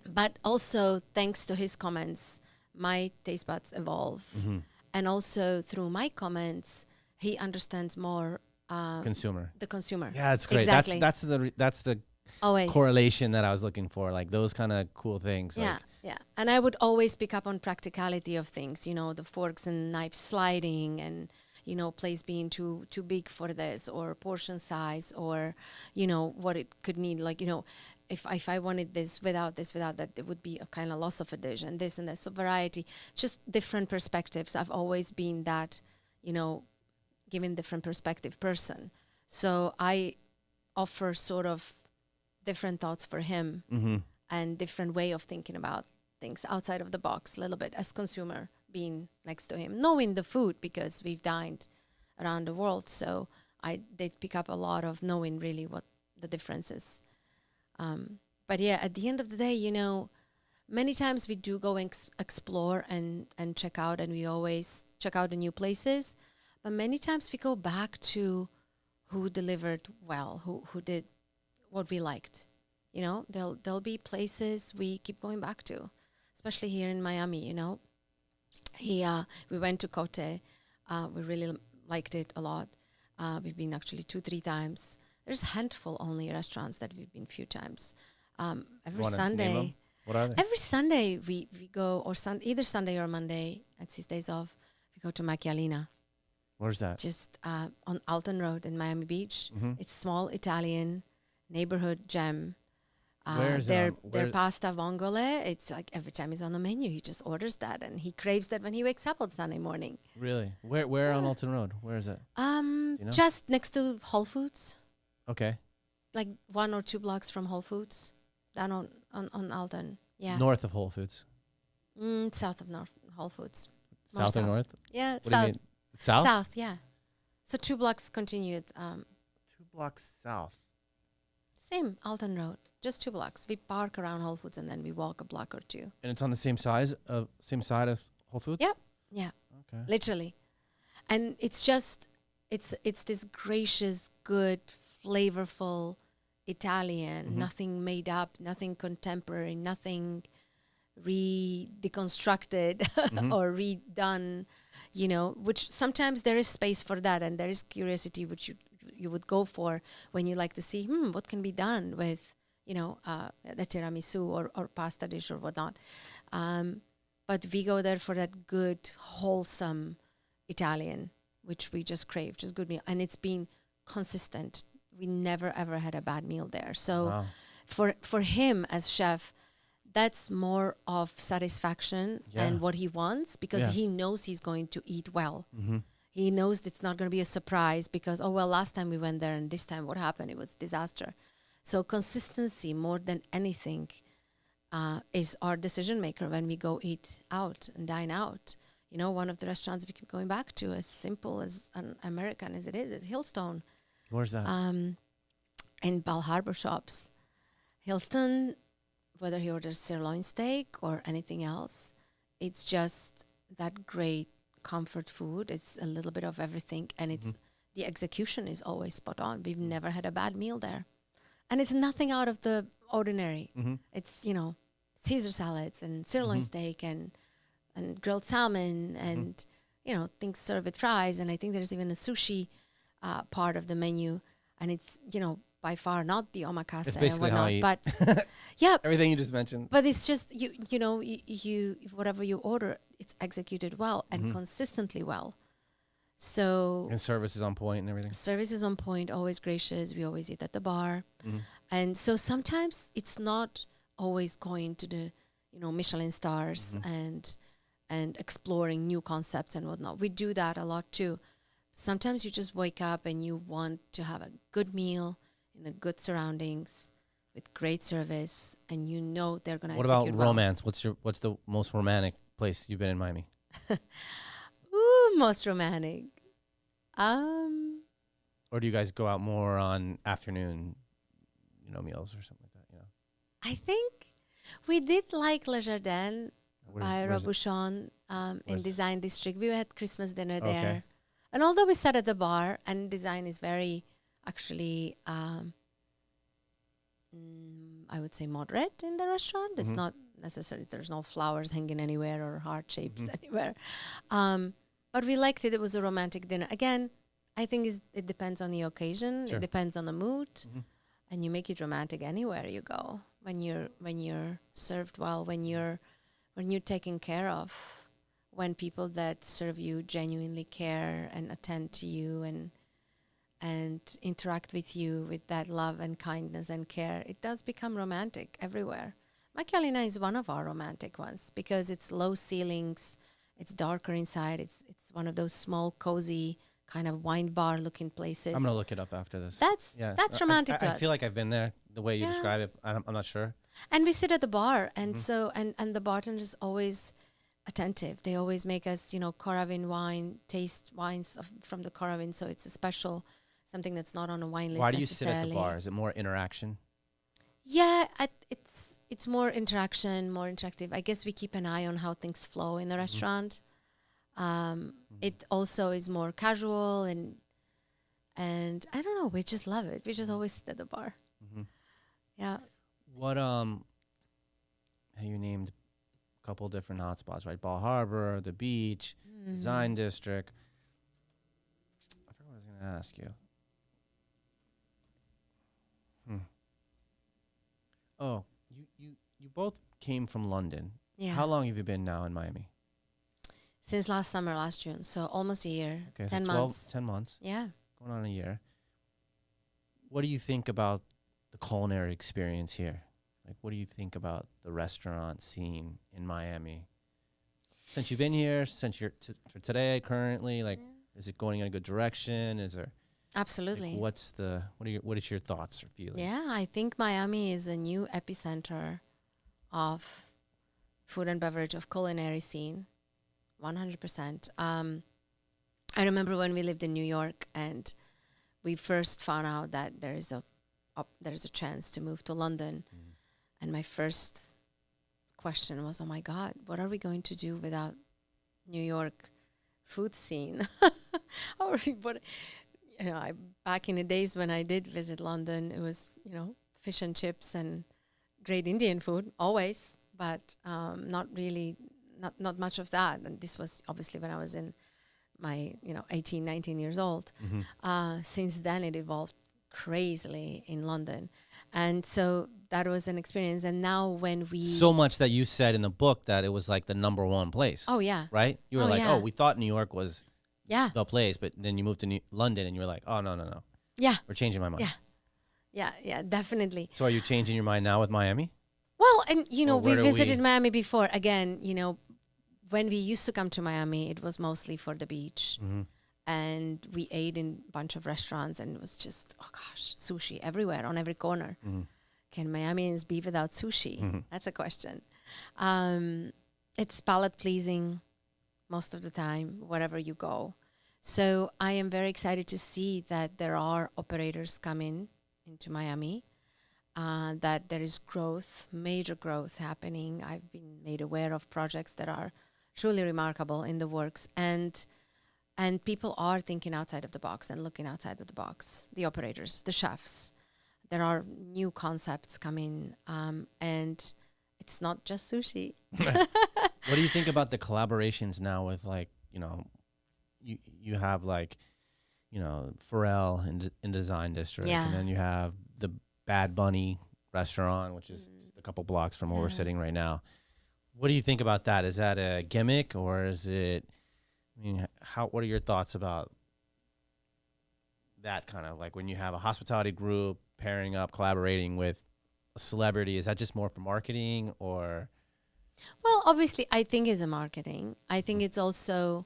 But also, thanks to his comments, my taste buds evolve. And also through my comments, he understands more the consumer. Yeah, that's great. Exactly. That's the always correlation that I was looking for, like those kind of cool things. Yeah. And I would always pick up on practicality of things, the forks and knives sliding and, place being too big for this, or portion size, or, what it could need. Like, if I wanted this without that, it would be a kind of loss of a dish, and this and that. So variety, just different perspectives. I've always been that, giving different perspective person. So I offer sort of different thoughts for him and different way of thinking about things outside of the box a little bit as consumer, being next to him, knowing the food because we've dined around the world. So I did pick up a lot of knowing really what the difference is. But yeah, at the end of the day, many times we do go and explore and check out, and we always check out the new places. But many times we go back to who delivered well, who did what we liked. There'll be places we keep going back to, especially here in Miami. We went to Cote. We really liked it a lot. We've been actually 2-3 times. There's a handful only restaurants that we've been few times. Every Sunday. What are they? Every Sunday we go, or either Sunday or Monday, it's his days off, we go to Macchialina. Where's that? Just on Alton Road in Miami Beach. It's small Italian neighborhood gem. Their pasta vongole, it's like every time he's on the menu, he just orders that, and he craves that when he wakes up on Sunday morning. Really? Where on Alton Road? Where is it? Just next to Whole Foods. Okay. Like 1 or 2 blocks from Whole Foods, down on Alton. Yeah. North of Whole Foods. South of Whole Foods. South or north? Yeah, what south. Do you mean? South? South, yeah. So 2 blocks continued. 2 blocks south. Same Alton Road, just 2 blocks. We park around Whole Foods and then we walk a block or 2. And it's on the same side of Whole Foods? Yep. Yeah. Okay. Literally. And it's just, it's this gracious, good, flavorful Italian, nothing made up, nothing contemporary, nothing deconstructed or redone, which sometimes there is space for that, and there is curiosity which you would go for when you like to see what can be done with the tiramisu or pasta dish or whatnot. But we go there for that good, wholesome Italian, which we just crave, just good meal, and it's been consistent. We never ever had a bad meal there. So for him as chef, that's more of satisfaction and what he wants, because he knows he's going to eat well. He knows it's not going to be a surprise because, last time we went there and this time what happened? It was a disaster. So consistency more than anything is our decision maker when we go eat out and dine out. One of the restaurants we keep going back to, as simple as an American as it is Hillstone. Where's that? In Bal Harbor Shops. Hillstone, whether he orders sirloin steak or anything else, it's just that great comfort food. It's a little bit of everything, and it's the execution is always spot on. We've never had a bad meal there. And it's nothing out of the ordinary. It's, Caesar salads and sirloin steak and grilled salmon and, things served with fries. And I think there's even a sushi part of the menu. And it's, by far not the omakase It's and basically how whatnot, I eat. but yeah, Everything you just mentioned. but it's just you know you whatever you order, it's executed well and consistently well. So And service is on point and everything. service is on point, always gracious. We always eat at the bar, Mhm. and so sometimes it's not always going to the Michelin stars and exploring new concepts and whatnot. We do that a lot too. Sometimes you just wake up and you want to have a good meal in the good surroundings with great service, and you know they're going to What execute about well. romance? What's the most romantic place you've been in Miami? Ooh, most romantic. Or do you guys go out more on afternoon, meals or something like that? I think we did like Le Jardin by Where's it? Robuchon in Where's- Design District. We had Christmas dinner Okay. there. And although we sat at the bar, and Design is very, actually, I would say moderate in the restaurant. It's not necessarily, there's no flowers hanging anywhere or heart shapes anywhere. But we liked it. It was a romantic dinner. Again, I think it depends on the occasion. Sure. It depends on the mood. And you make it romantic anywhere you go. When you're served well, when you're taken care of, when people that serve you genuinely care and attend to you and interact with you with that love and kindness and care, it does become romantic everywhere. Macalina is one of our romantic ones because it's low ceilings, it's darker inside, it's one of those small, cozy kind of wine bar looking places. I'm gonna look it up after this. That's romantic to I us. feel like I've been there. The way you Yeah. describe it, I'm not sure. And we sit at the bar, and so and the bartender is always attentive. They always make us, Coravin wine, taste wines from the Coravin, so it's a special, something that's not on a wine list. Why do you sit at the necessarily. bar? Is it more interaction? Yeah, it's more interaction, more interactive. I guess we keep an eye on how things flow in the restaurant. It also is more casual and I don't know. We just love it. We just always sit at the bar. Yeah. What you named a couple different hotspots, right? Ball Harbor, the beach, Design District. I forgot what I was going to ask you. Oh, you both came from London. Yeah. How long have you been now in Miami? Since last summer, last June, so almost a year. Okay, 10 so months. 10 months. Yeah. Going on a year. What do you think about the culinary experience here? Like, what do you think about the restaurant scene in Miami? Since you've been here, since you're for today, currently, like, is it going in a good direction? Is there Absolutely. like, what is your thoughts or feelings? Yeah, I think Miami is a new epicenter of food and beverage, of culinary scene. 100%. I remember when we lived in New York and we first found out that there is a chance to move to London. And my first question was, oh my God, what are we going to do without New York food scene? Back in the days when I did visit London, it was, fish and chips and great Indian food, always, but not really, not much of that. And this was obviously when I was in my, 18, 19 years old. Since then, it evolved crazily in London. And so that was an experience. And now when we... So much that you said in the book that it was like the number one place. Oh, yeah. Right? You were like, yeah. oh, we thought New York was the place, but then you moved to London and you were like, oh, no. Yeah. We're changing my mind. Yeah, definitely. So are you changing your mind now with Miami? Well, and, we where visited Miami before. Again, when we used to come to Miami, it was mostly for the beach. And we ate in a bunch of restaurants, and it was just, oh gosh, sushi everywhere, on every corner. Can Miamians be without sushi? That's a question. It's palate pleasing most of the time, wherever you go. So I am very excited to see that there are operators coming into Miami, that there is growth, major growth happening. I've been made aware of projects that are truly remarkable in the works, and people are thinking outside of the box and looking outside of the box. The operators, the chefs, there are new concepts coming, and it's not just sushi. What do you think about the collaborations now with, like, you have like Pharrell in Design District, Yeah. and then you have the Bad Bunny restaurant, which is just a couple blocks from where we're sitting right now. What do you think about that? Is that a gimmick, or is it? I mean, what are your thoughts about that kind of like when you have a hospitality group pairing up, collaborating with a celebrity? Is that just more for marketing, or? Well, obviously, I think it's a marketing. I think it's also,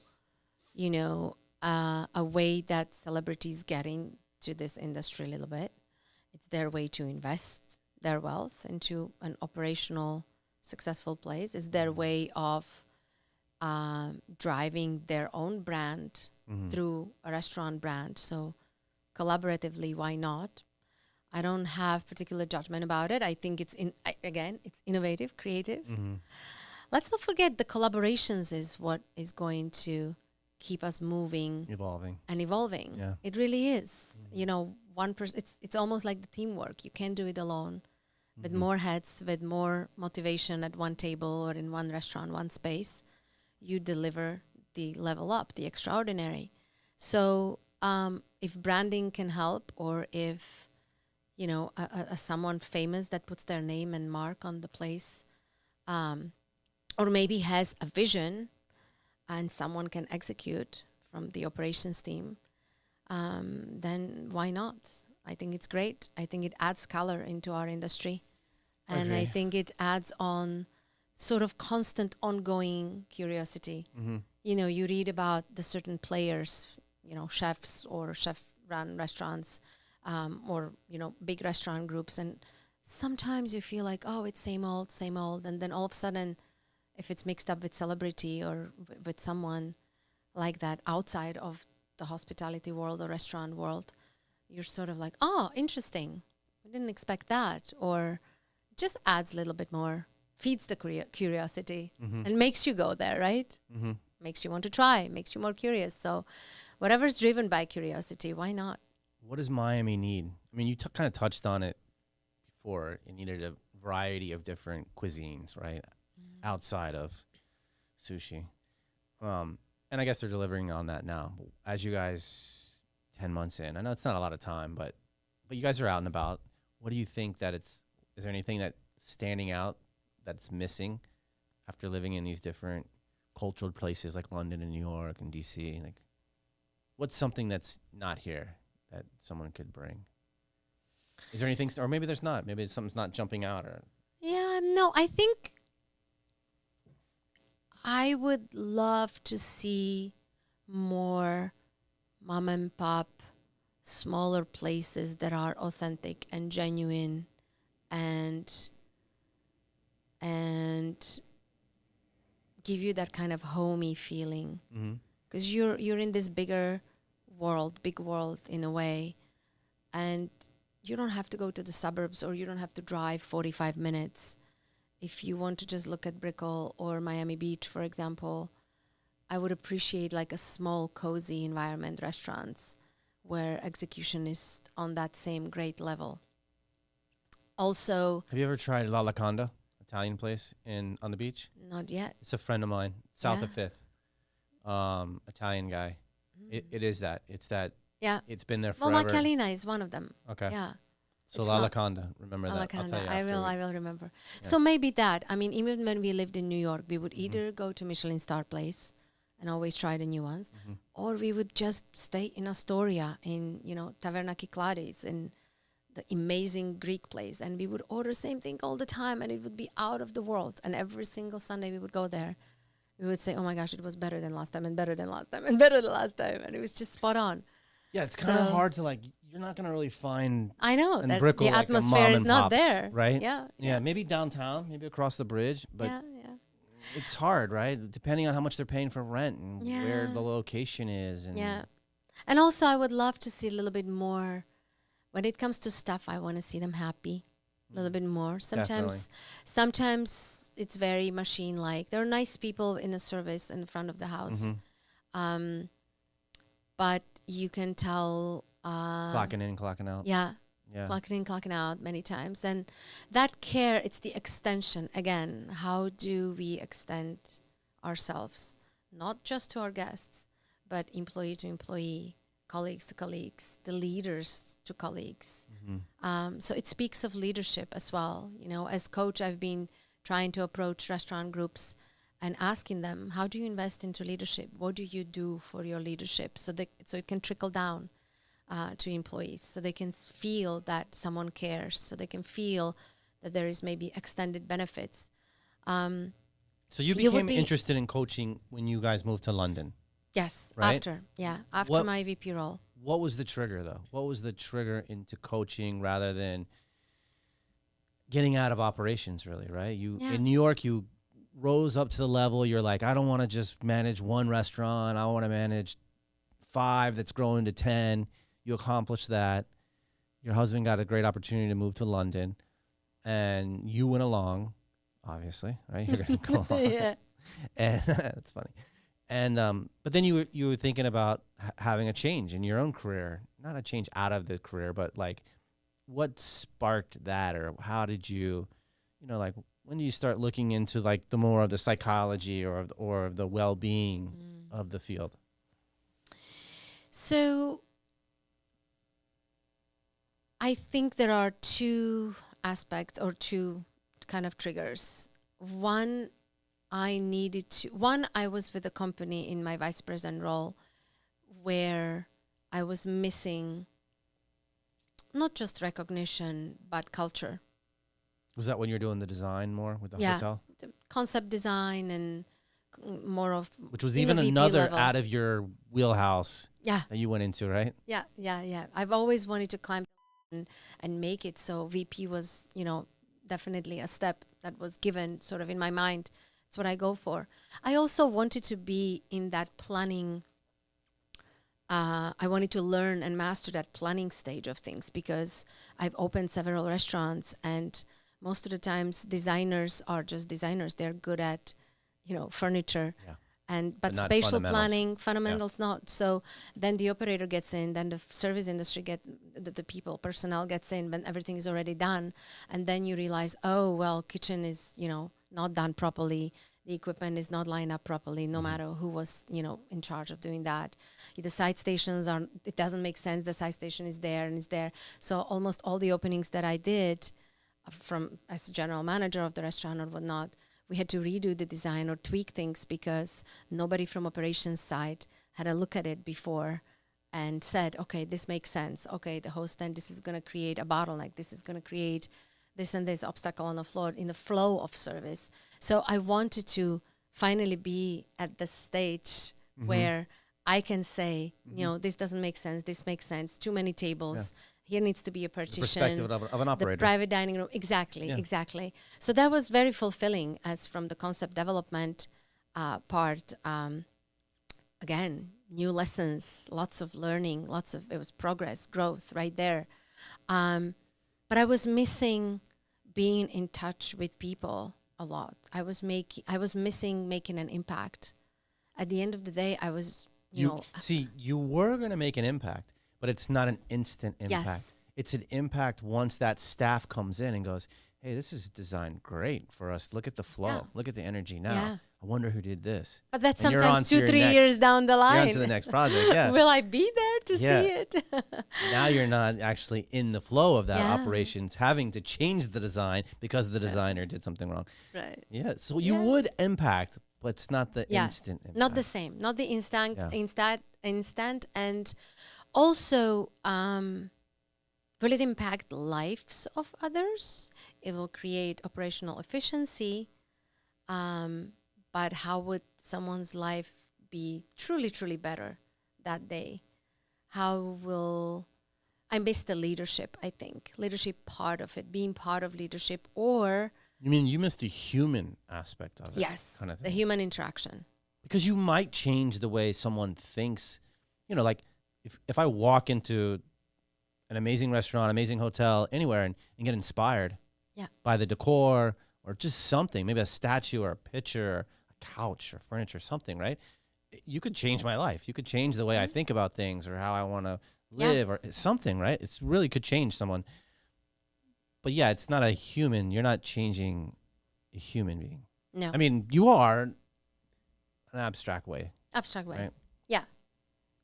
a way that celebrities get into this industry a little bit. It's their way to invest their wealth into an operational, successful place. It's their way of driving their own brand through a restaurant brand. So collaboratively, why not? I don't have particular judgment about it. I think it's it's innovative, creative. Let's not forget the collaborations is what is going to keep us moving, evolving. Yeah, it really is. One person. It's almost like the teamwork. You can't do it alone. With more heads, with more motivation at one table or in one restaurant, one space, you deliver the level up, the extraordinary. So if branding can help, or if someone famous that puts their name and mark on the place, or maybe has a vision and someone can execute from the operations team, then why not? I think it's great. I think it adds color into our industry. And I think it adds on sort of constant ongoing curiosity. You read about the certain players, chefs or chef-run restaurants, or big restaurant groups, and sometimes you feel like, oh, it's same old, and then all of a sudden, if it's mixed up with celebrity or with someone like that outside of the hospitality world or restaurant world, you're sort of like, oh, interesting, I didn't expect that, or just adds a little bit more, feeds the curiosity and makes you go there, right? Makes you want to try, makes you more curious. So whatever's driven by curiosity, why not? What does Miami need? I mean, you kind of touched on it before. It needed a variety of different cuisines, right? Outside of sushi. And I guess they're delivering on that now. As you guys, 10 months in, I know it's not a lot of time, but you guys are out and about. What do you think that is there anything that's standing out that's missing after living in these different cultural places like London and New York and DC? Like, what's something that's not here that someone could bring? Is there anything, or maybe there's not, maybe something's not jumping out, or? Yeah, no, I think I would love to see more mom and pop, smaller places that are authentic and genuine and give you that kind of homey feeling. Because you're in this big world in a way, and you don't have to go to the suburbs, or you don't have to drive 45 minutes. If you want to just look at Brickell or Miami Beach, for example, I would appreciate like a small, cozy environment restaurants where execution is on that same great level. Also, have you ever tried La Locanda, Italian place on the beach? Not yet. It's a friend of mine, south of 5th, Italian guy. It is that. It's that. Yeah. It's been there forever. Well, La Calina is one of them. Okay. Yeah. So La Locanda, remember La that. Locanda. I will remember. Yeah. So maybe that. I mean, even when we lived in New York, we would either go to Michelin star place and always try the new ones, or we would just stay in Astoria in, Taverna Kyklades in the amazing Greek place, and we would order same thing all the time, and it would be out of the world. And every single Sunday we would go there. We would say, oh my gosh, it was better than last time, and better than last time, and better than last time. And it was just spot on. Yeah, it's kind of hard to you're not going to really find. I know that Brickell, the atmosphere is not pops, there. Right? Yeah. Maybe downtown, maybe across the bridge, but yeah. It's hard, right? Depending on how much they're paying for rent and where the location is. And also I would love to see a little bit more. When it comes to stuff, I want to see them happy a little bit more. Sometimes it's very machine-like. There are nice people in the service in front of the house. But you can tell... clocking in, clocking out. Yeah. Clocking in, clocking out many times. And that care, it's the extension. Again, how do we extend ourselves? Not just to our guests, but employee to employee, colleagues to colleagues, the leaders to colleagues. Mm-hmm. So it speaks of leadership as well. You know, as coach, I've been trying to approach restaurant groups and asking them, how do you invest into leadership? What do you do for your leadership? So it can trickle down to employees, so they can feel that someone cares, so they can feel that there is maybe extended benefits. So you became interested in coaching when you guys moved to London? Yes, right? after my VP role. What was the trigger, though? What was the trigger into coaching rather than getting out of operations, really, right? In New York, you rose up to the level, you're like, I don't want to just manage one restaurant. I want to manage 5 that's growing to 10. You accomplished that. Your husband got a great opportunity to move to London, and you went along, obviously, right? You're going to go along. Yeah. And that's funny. And but then you were thinking about having a change in your own career, not a change out of the career, but like what sparked that, or how did you, like when do you start looking into like the more of the psychology or of the well-being of the field? So I think there are 2 aspects or 2 kind of triggers. One, I was with a company in my vice president role where I was missing not just recognition, but culture. Was that when you were doing the design more with the hotel? The concept design and more of... Which was even another level. out of your wheelhouse that you went into, right? Yeah. I've always wanted to climb and make it. So VP was, definitely a step that was given sort of in my mind. It's what I go for. I also wanted to be in that planning. I wanted to learn and master that planning stage of things, because I've opened several restaurants, and most of the times designers are just designers. They're good at, furniture. Yeah. But spatial planning, fundamentals not. So then the operator gets in, then the service industry the personnel gets in when everything is already done. And then you realize, kitchen is, not done properly. The equipment is not lined up properly, no matter who was, in charge of doing that. The side stations it doesn't make sense. The side station is there and it's there. So almost all the openings that I did as a general manager of the restaurant or whatnot, we had to redo the design or tweak things because nobody from operations side had a look at it before and said, okay, this makes sense. Okay, the host stand, this is going to create a bottleneck. This is going to create this and this obstacle on the floor in the flow of service. So I wanted to finally be at the stage where I can say, this doesn't make sense. This makes sense. Too many tables. Yeah. Here needs to be a partition. The perspective of an operator. The private dining room. Exactly. So that was very fulfilling as from the concept development part. Again, new lessons, lots of learning, it was progress, growth right there. But I was missing being in touch with people a lot. I was missing making an impact. At the end of the day, I was, you were going to make an impact, but it's not an instant impact. Yes. It's an impact once that staff comes in and goes, hey, this is designed great for us. Look at the flow. Yeah. Look at the energy now. Yeah. I wonder who did this. But that's sometimes 2-3 years down the line. You're on to the next project, yeah. Will I be there to see it? Now you're not actually in the flow of that operations, having to change the design because the designer did something wrong. Right. Yeah, so you would impact, but it's not the instant impact. Not the same. Not the instant, and also will it impact lives of others? It will create operational efficiency. But how would someone's life be truly, truly better that day? I miss the leadership, I think. Leadership part of it, being part of leadership, or... You mean you miss the human aspect of it? Yes, kind of thing. The human interaction. Because you might change the way someone thinks. Like if I walk into an amazing restaurant, amazing hotel, anywhere, and get inspired by the decor or just something, maybe a statue or a picture, a couch or furniture, something, right? You could change my life. You could change the way I think about things or how I want to live or something, right? It really could change someone. But it's not a human. You're not changing a human being. No. I mean, you are an abstract way. Abstract way. Right? Yeah.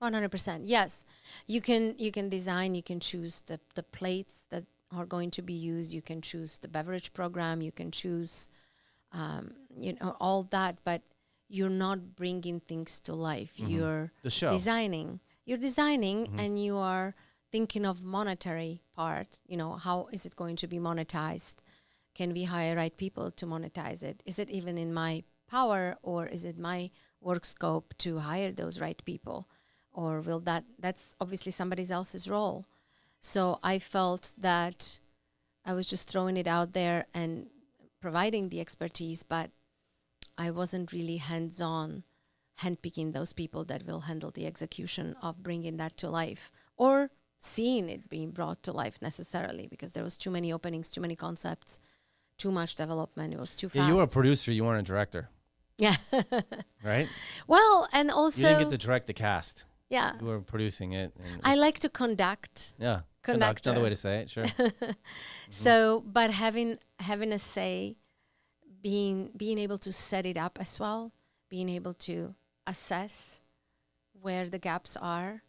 100%. Yes. You can design, you can choose the plates that are going to be used, you can choose the beverage program, you can choose all that, but you're not bringing things to life. You're The show. designing. You're designing and you are thinking of monetary part, how is it going to be monetized? Can we hire right people to monetize it? Is it even in my power, or is it my work scope to hire those right people? Or will that's obviously somebody else's role. So I felt that I was just throwing it out there and providing the expertise, but I wasn't really hands-on, handpicking those people that will handle the execution of bringing that to life, or seeing it being brought to life necessarily, because there was too many openings, too many concepts, too much development. It was too fast. Yeah, you were a producer. You weren't a director. Yeah. Right? Well, and also... You didn't get to direct the cast. Yeah. You were producing it. I like to conduct. Yeah. Conductor. Another way to say it, sure. So, but having a say, being able to set it up as well, being able to assess where the gaps are,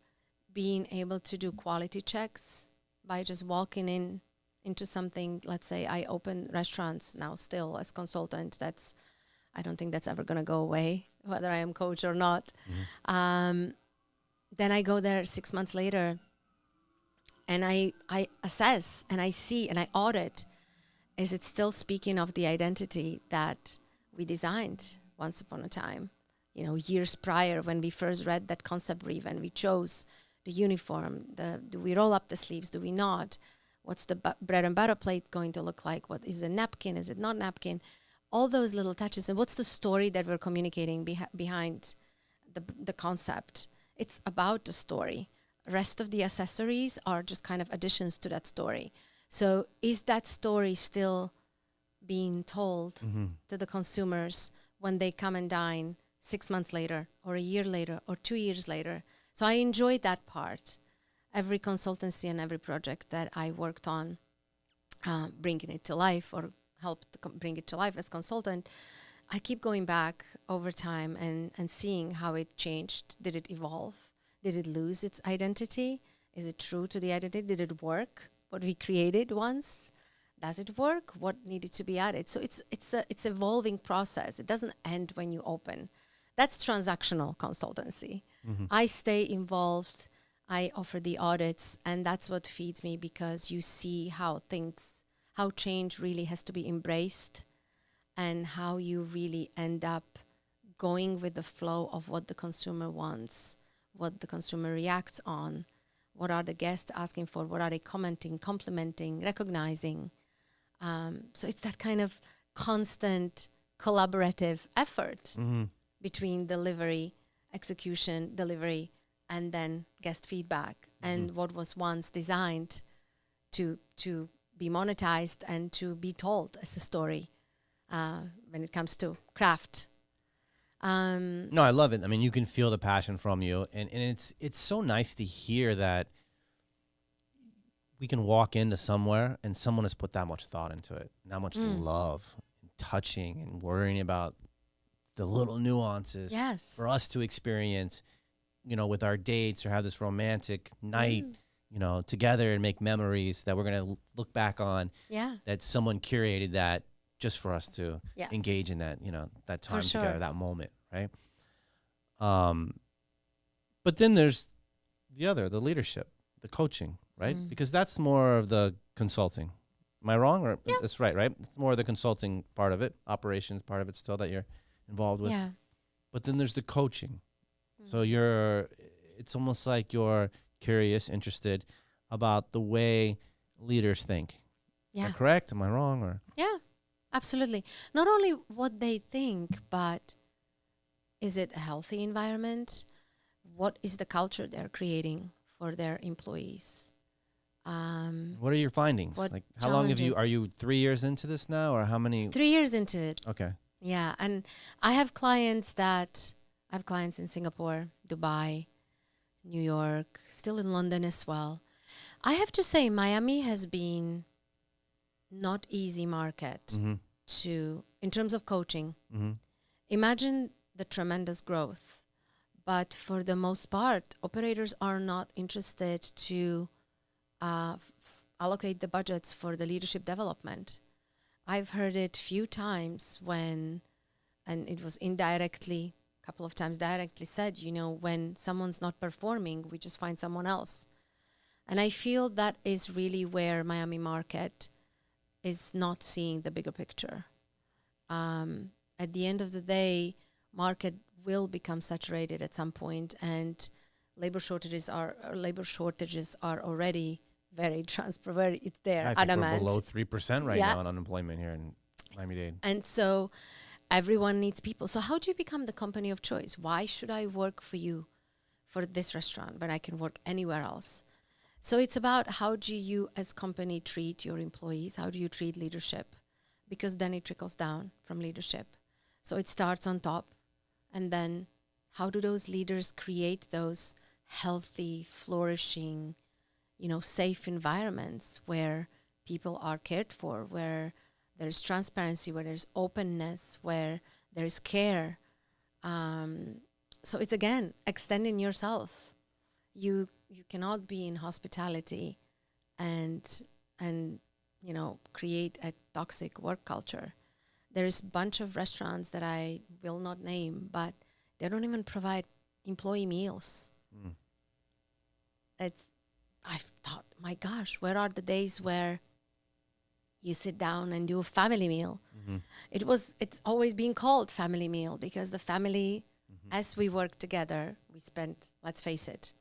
being able to do quality checks by just walking into something. Let's say I open restaurants now still as consultant. I don't think that's ever going to go away, whether I am coach or not. Then I go there 6 months later and I assess and I see and I audit. Is it still speaking of the identity that we designed once upon a time? Years prior, when we first read that concept brief and we chose the uniform, do we roll up the sleeves? Do we not? What's the bread and butter plate going to look like? What is a napkin? Is it not napkin? All those little touches. And what's the story that we're communicating behind the concept? It's about the story. Rest of the accessories are just kind of additions to that story. So is that story still being told to the consumers when they come and dine 6 months later or a year later or 2 years later? So I enjoyed that part. Every consultancy and every project that I worked on, bringing it to life or helped to bring it to life as consultant, I keep going back over time and seeing how it changed. Did it evolve? Did it lose its identity? Is it true to the identity? Did it work? What we created once, does it work? What needed to be added? So it's evolving process. It doesn't end when you open. That's transactional consultancy. I stay involved. I offer the audits, and that's what feeds me, because you see how change really has to be embraced, and how you really end up going with the flow of what the consumer wants, what the consumer reacts on, what are the guests asking for, what are they commenting, complimenting, recognizing. So it's that kind of constant collaborative effort between execution, delivery, and then guest feedback, and what was once designed to be monetized and to be told as a story when it comes to craft. No, I love it. I mean, you can feel the passion from you, and it's so nice to hear that we can walk into somewhere and someone has put that much thought into it, that much love, and touching, and worrying about the little nuances for us to experience, with our dates, or have this romantic night, together and make memories that we're going to look back on. Yeah. That someone curated that just for us to engage in that, that time together, that moment, right? But then there's the leadership, the coaching, right? Because that's more of the consulting. Am I wrong? Or that's right? It's more of the consulting part of it, operations part of it still that you're involved with. Yeah. But then there's the coaching. So it's almost like you're curious, interested about the way leaders think. Yeah. Am I correct? Am I wrong? Or absolutely. Not only what they think, but is it a healthy environment? What is the culture they're creating for their employees? What are your findings? Like, how long are you 3 years into this now, or how many? 3 years into it. Okay. Yeah. And I have clients in Singapore, Dubai, New York, still in London as well. I have to say, Miami has been not easy market in terms of coaching. Imagine the tremendous growth, But for the most part, operators are not interested to allocate the budgets for the leadership development. I've heard it few times when, and it was indirectly, a couple of times directly said, when someone's not performing, we just find someone else. And I feel that is really where Miami market is not seeing the bigger picture. At the end of the day, market will become saturated at some point, and labor shortages are already very transparent. It's there. I think adamant. we're below 3% right now on unemployment here in Miami-Dade. And so everyone needs people. So how do you become the company of choice? Why should I work for you for this restaurant when I can work anywhere else? So it's about how do you as company treat your employees? How do you treat leadership? Because then it trickles down from leadership. So it starts on top. And then how do those leaders create those healthy, flourishing, safe environments where people are cared for, where there's transparency, where there's openness, where there's care. So it's, again, extending yourself. You cannot be in hospitality and create a toxic work culture. There's a bunch of restaurants that I will not name, but they don't even provide employee meals. I've thought, my gosh, where are the days where you sit down and do a family meal? It's always been called family meal because the family, as we work together, we spend, let's face it,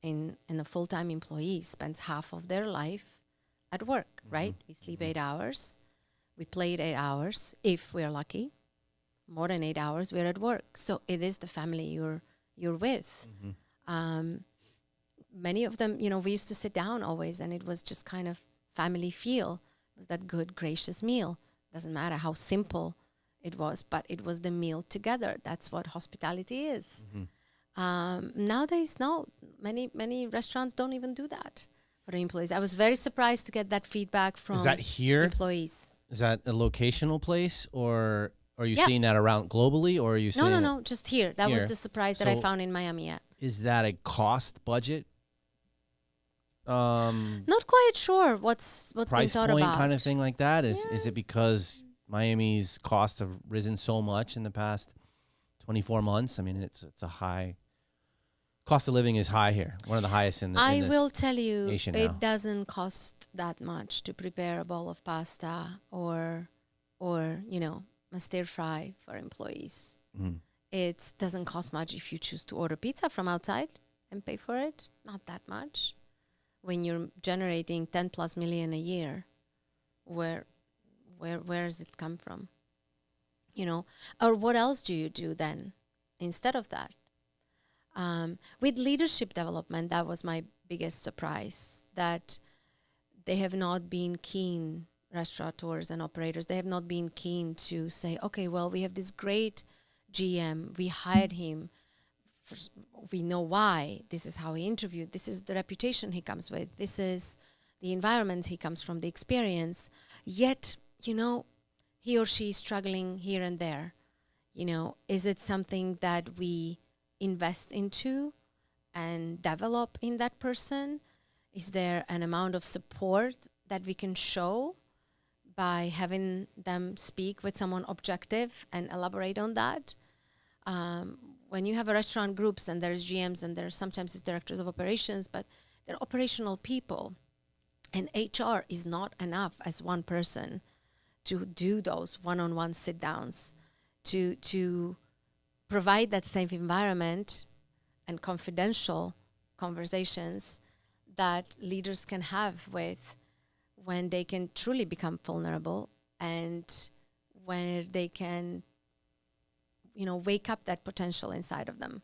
in a full-time employee spends half of their life at work, right? We sleep 8 hours. We played 8 hours, if we're lucky. More than 8 hours, we're at work. So it is the family you're with. Many of them, we used to sit down always, and it was just kind of family feel. It was that good, gracious meal. Doesn't matter how simple it was, but it was the meal together. That's what hospitality is. Nowadays, no. Many restaurants don't even do that for the employees. I was very surprised to get that feedback from Is that here? Employees. Is that a locational place, or are you seeing that around globally, or are you seeing No, just here. That was the surprise that I found in Miami. Yeah. Is that a cost budget? Not quite sure what's being price thought point about. kind of thing like that. Is it because Miami's costs have risen so much in the past 24 months? I mean, it's a high cost of living is high here, one of the highest in the I will tell you, it doesn't cost that much to prepare a bowl of pasta or a stir fry for employees. It doesn't cost much if you choose to order pizza from outside and pay for it. Not that much. When you're generating 10 plus million a year, where does it come from? Or what else do you do then instead of that? With leadership development, that was my biggest surprise, that they have not been keen, restaurateurs and operators, they have not been keen to say, okay, well, we have this great GM, we hired him, we know why, this is how he interviewed, this is the reputation he comes with, this is the environment he comes from, the experience, yet, he or she is struggling here and there. Is it something that we invest into and develop in that person? Is there an amount of support that we can show by having them speak with someone objective and elaborate on that? When you have a restaurant groups, and there's GMs and there's sometimes it's directors of operations, but they're operational people, and HR is not enough as one person to do those one-on-one sit downs, to provide that safe environment and confidential conversations that leaders can have with when they can truly become vulnerable and when they can, wake up that potential inside of them.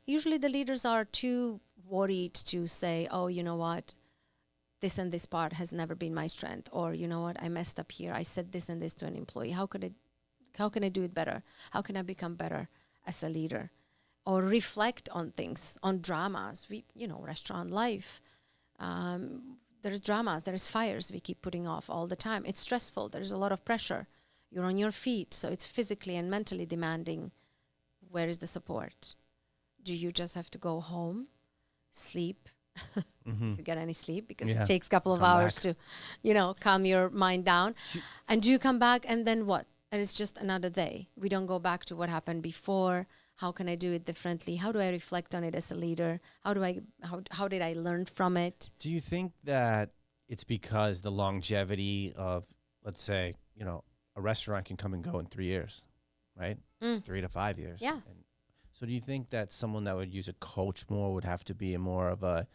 Usually the leaders are too worried to say, oh, you know what, this and this part has never been my strength, or you know what, I messed up here. I said this and this to an employee. How can I do it better? How can I become better as a leader? Or reflect on things, on dramas. Restaurant life. There's dramas, there's fires we keep putting off all the time. It's stressful, there's a lot of pressure. You're on your feet, so it's physically and mentally demanding. Where is the support? do you just have to go home, sleep, Mm-hmm. if you get any sleep, because Yeah. it takes a couple of Come hours back. to, calm your mind down. And do you come back and then what? And it's just another day. We don't go back to what happened before. How can I do it differently? How do I reflect on it as a leader? How did I learn from it? Do you think that it's because the longevity of, let's say, a restaurant can come and go in 3 years, right? 3 to 5 years. Yeah. And so do you think that someone that would use a coach more would have to be a more of a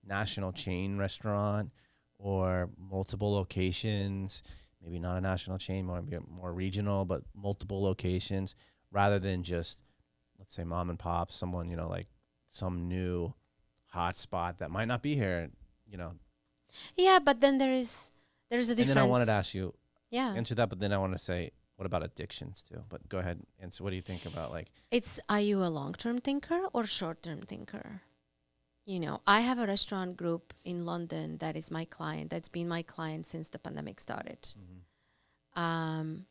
national chain restaurant or multiple locations, maybe not a national chain, more regional, but multiple locations, rather than just, let's say, mom and pop, someone, like some new hot spot that might not be here, Yeah, but then there's a difference. And then I wanted to ask you, Yeah. answer that, but then I want to say, what about addictions too? But go ahead, answer. What do you think about Are you a long-term thinker or short-term thinker? I have a restaurant group in London that is my client. That's been my client since the pandemic started. And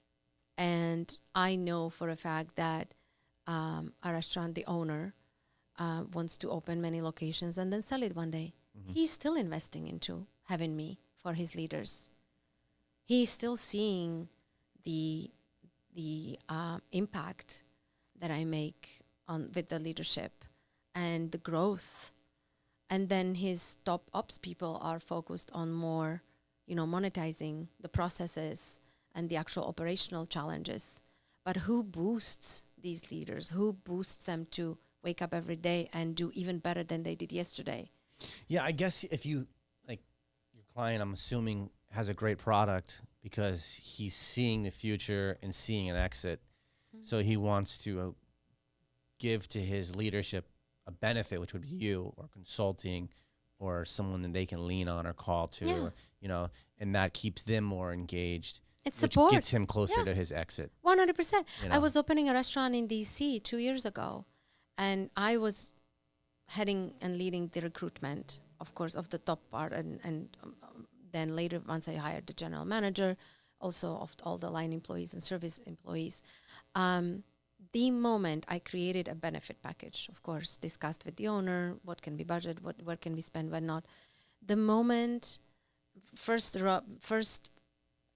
I know for a fact that a restaurant, the owner, wants to open many locations and then sell it one day. He's still investing into having me for his leaders. He's still seeing the impact that I make with the leadership and the growth. And then his top ops people are focused on more, monetizing the processes and the actual operational challenges. But who boosts these leaders? Who boosts them to wake up every day and do even better than they did yesterday? Yeah, I guess if you, your client, I'm assuming, has a great product because he's seeing the future and seeing an exit. So he wants to give to his leadership a benefit, which would be you or consulting or someone that they can lean on or call to, or, and that keeps them more engaged. It's which support. gets him closer to his exit. 100%. I was opening a restaurant in DC 2 years ago, and I was heading and leading the recruitment, of course, of the top part, and then later, once I hired the general manager, also of all the line employees and service employees. The moment I created a benefit package, of course, discussed with the owner, what can be budgeted, what can we spend, what not. The moment first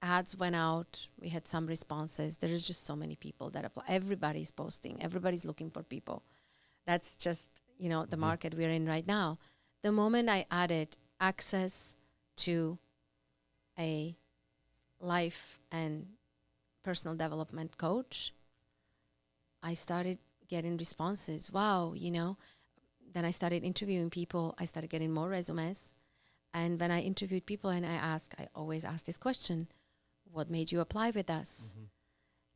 ads went out, we had some responses. There is just so many people that apply. Everybody's posting. Everybody's looking for people. That's just, the market we're in right now. The moment I added access to a life and personal development coach, I started getting responses. Wow, Then I started interviewing people. I started getting more resumes. And when I interviewed people and I always ask this question, what made you apply with us?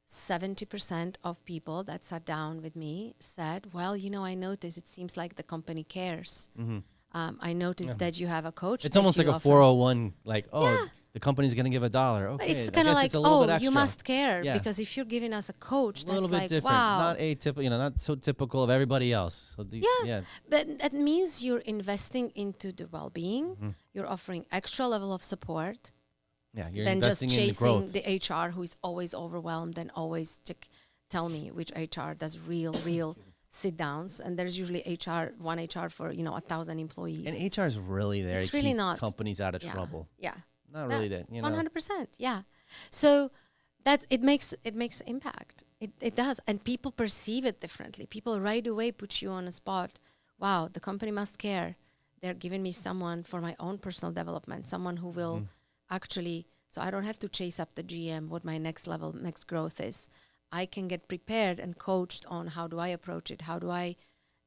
70% of people that sat down with me said, well, I noticed it seems like the company cares. I noticed that you have a coach. It's almost like a 401, the company's going to give $1. Okay, but it's kind of like, you must care. Yeah. Because if you're giving us a coach, a little that's bit like, different. wow. Not atypical, not so typical of everybody else. So But that means you're investing into the well-being. You're offering extra level of support. Yeah, you're than just investing in the chasing growth. the HR who is always overwhelmed and always tell me which HR does real sit downs. And there's usually one HR for 1,000 employees. And HR is really there It's to really keep not companies out of trouble. Yeah, Not really that, 100%. Yeah, so that it makes impact. It does, and people perceive it differently. People right away put you on a spot. Wow, the company must care. They're giving me someone for my own personal development, someone who will actually, so I don't have to chase up the GM, what my next growth is. I can get prepared and coached on how do I approach it? How do I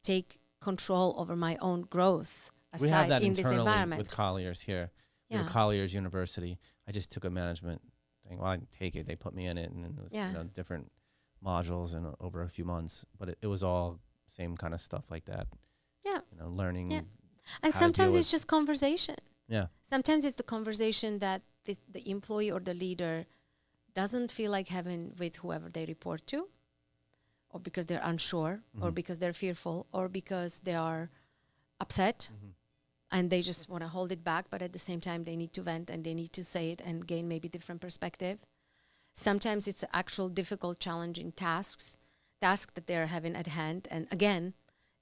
take control over my own growth We have that in this internally environment? with Colliers here. Yeah. Colliers University. I just took a management thing. Well, I didn't take it. They put me in it, and it was different modules and over a few months. But it was all same kind of stuff like that. Yeah. Learning. Yeah. And sometimes it's just conversation. Yeah. Sometimes it's the conversation that the employee or the leader doesn't feel like having with whoever they report to, or because they're unsure, or because they're fearful, or because they are upset, and they just want to hold it back, but at the same time they need to vent and they need to say it and gain maybe different perspective. Sometimes it's actual difficult, challenging task that they're having at hand. And again,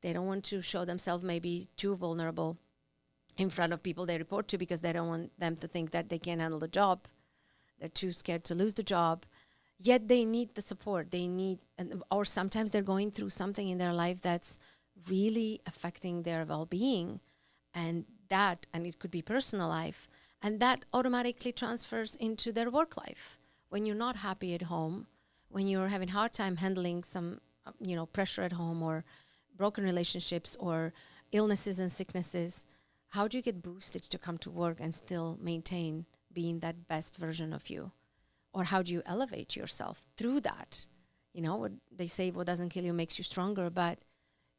They don't want to show themselves maybe too vulnerable in front of people they report to, because they don't want them to think that they can't handle the job. They're too scared to lose the job. Yet they need the support. They need, or sometimes they're going through something in their life that's really affecting their well-being, and it could be personal life, and that automatically transfers into their work life. When you're not happy at home, when you're having a hard time handling some, pressure at home, or broken relationships, or illnesses and sicknesses, how do you get boosted to come to work and still maintain being that best version of you? Or how do you elevate yourself through that? What they say, what doesn't kill you makes you stronger, but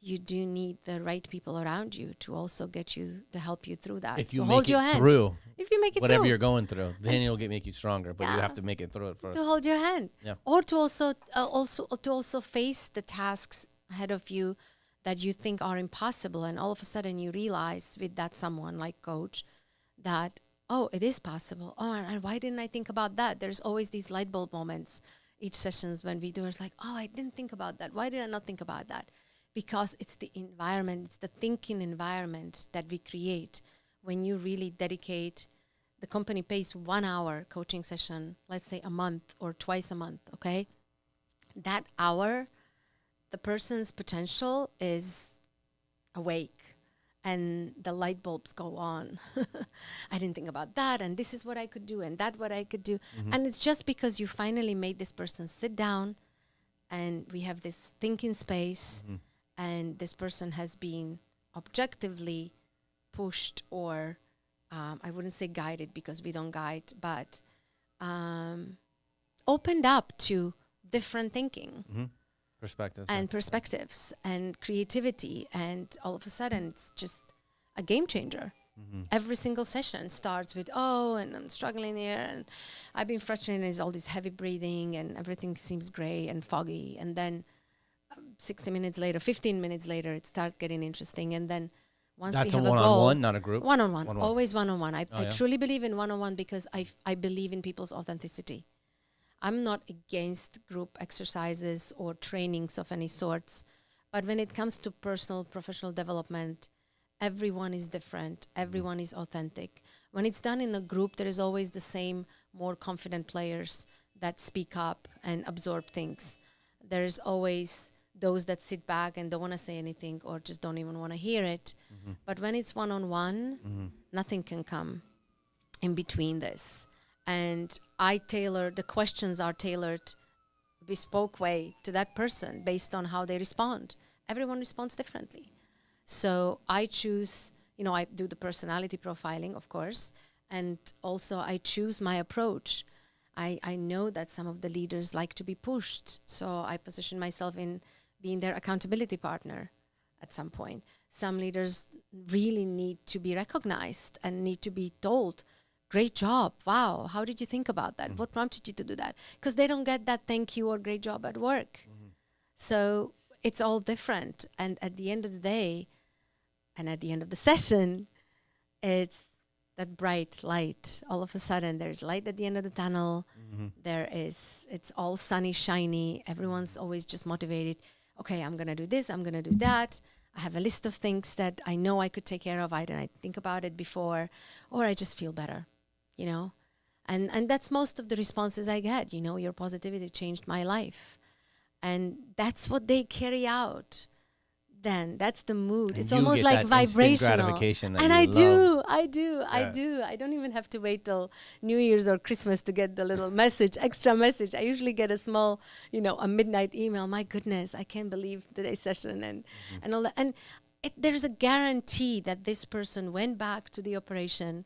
you do need the right people around you to also to help you through that. If you to make hold your it hand. through, if you make it whatever through, you're going through, then it'll make you stronger. But you have to make it through it first. to hold your hand, Yeah. or to also face the tasks ahead of you that you think are impossible, and all of a sudden you realize with that someone like coach that, oh, it is possible. Oh, and why didn't I think about that? There's always these light bulb moments each sessions when we do. It's like, oh, I didn't think about that. Why did I not think about that? Because it's the environment, it's the thinking environment that we create when you really dedicate. The company pays 1 hour coaching session, let's say a month or twice a month, okay? That hour, the person's potential is awake, and the light bulbs go on. I didn't think about that, and this is what I could do, and that what I could do. And it's just because you finally made this person sit down, and we have this thinking space, and this person has been objectively pushed, or I wouldn't say guided, because we don't guide, but opened up to different thinking. Perspectives and creativity, and all of a sudden it's just a game changer. Every single session starts with, oh, and I'm struggling here, and I've been frustrated, there's all this heavy breathing, and everything seems gray and foggy, and then 60 minutes later, 15 minutes later, it starts getting interesting. And then once That's we have a a goal, one-on-one, not a group. One-on-one, always one-on-one. I yeah? truly believe in one-on-one, because I believe in people's authenticity. I'm not against group exercises or trainings of any sorts, but when it comes to personal, professional development, everyone is different. Everyone is authentic. When it's done in a group, there is always the same more confident players that speak up and absorb things. There's always those that sit back and don't want to say anything, or just don't even want to hear it. But when it's one-on-one, nothing can come in between this. And the questions are tailored bespoke way to that person based on how they respond. Everyone responds differently. So I choose, I do the personality profiling, of course, and also I choose my approach. I know that some of the leaders like to be pushed, so I position myself in being their accountability partner at some point. Some leaders really need to be recognized and need to be told, great job, wow, how did you think about that? What prompted you to do that? Because they don't get that thank you or great job at work. So it's all different. And at the end of the day, and at the end of the session, it's that bright light. All of a sudden, there's light at the end of the tunnel. It's all sunny, shiny. Everyone's always just motivated. Okay, I'm going to do this, I'm going to do that. I have a list of things that I know I could take care of. I didn't think about it before, or I just feel better, And that's most of the responses I get. Your positivity changed my life. And that's what they carry out. Then that's the mood. It's almost like vibrational. And I do. I don't even have to wait till New Year's or Christmas to get the little extra message. I usually get a small, a midnight email. My goodness, I can't believe today's session and all that. And there's a guarantee that this person went back to the operation,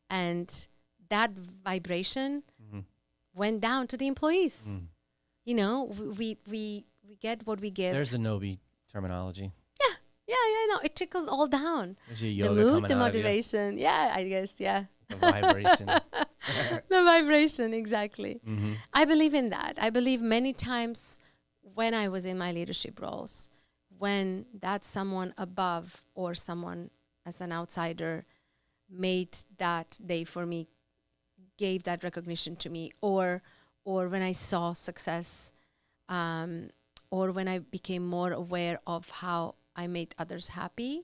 and that vibration went down to the employees. We get what we give. There's the Nobi terminology. No, it trickles all down. The mood, the motivation. Yeah, I guess, yeah. The vibration. The vibration, exactly. I believe in that. I believe many times when I was in my leadership roles, when that someone above or someone as an outsider made that day for me, gave that recognition to me, or when I saw success, or when I became more aware of how I made others happy,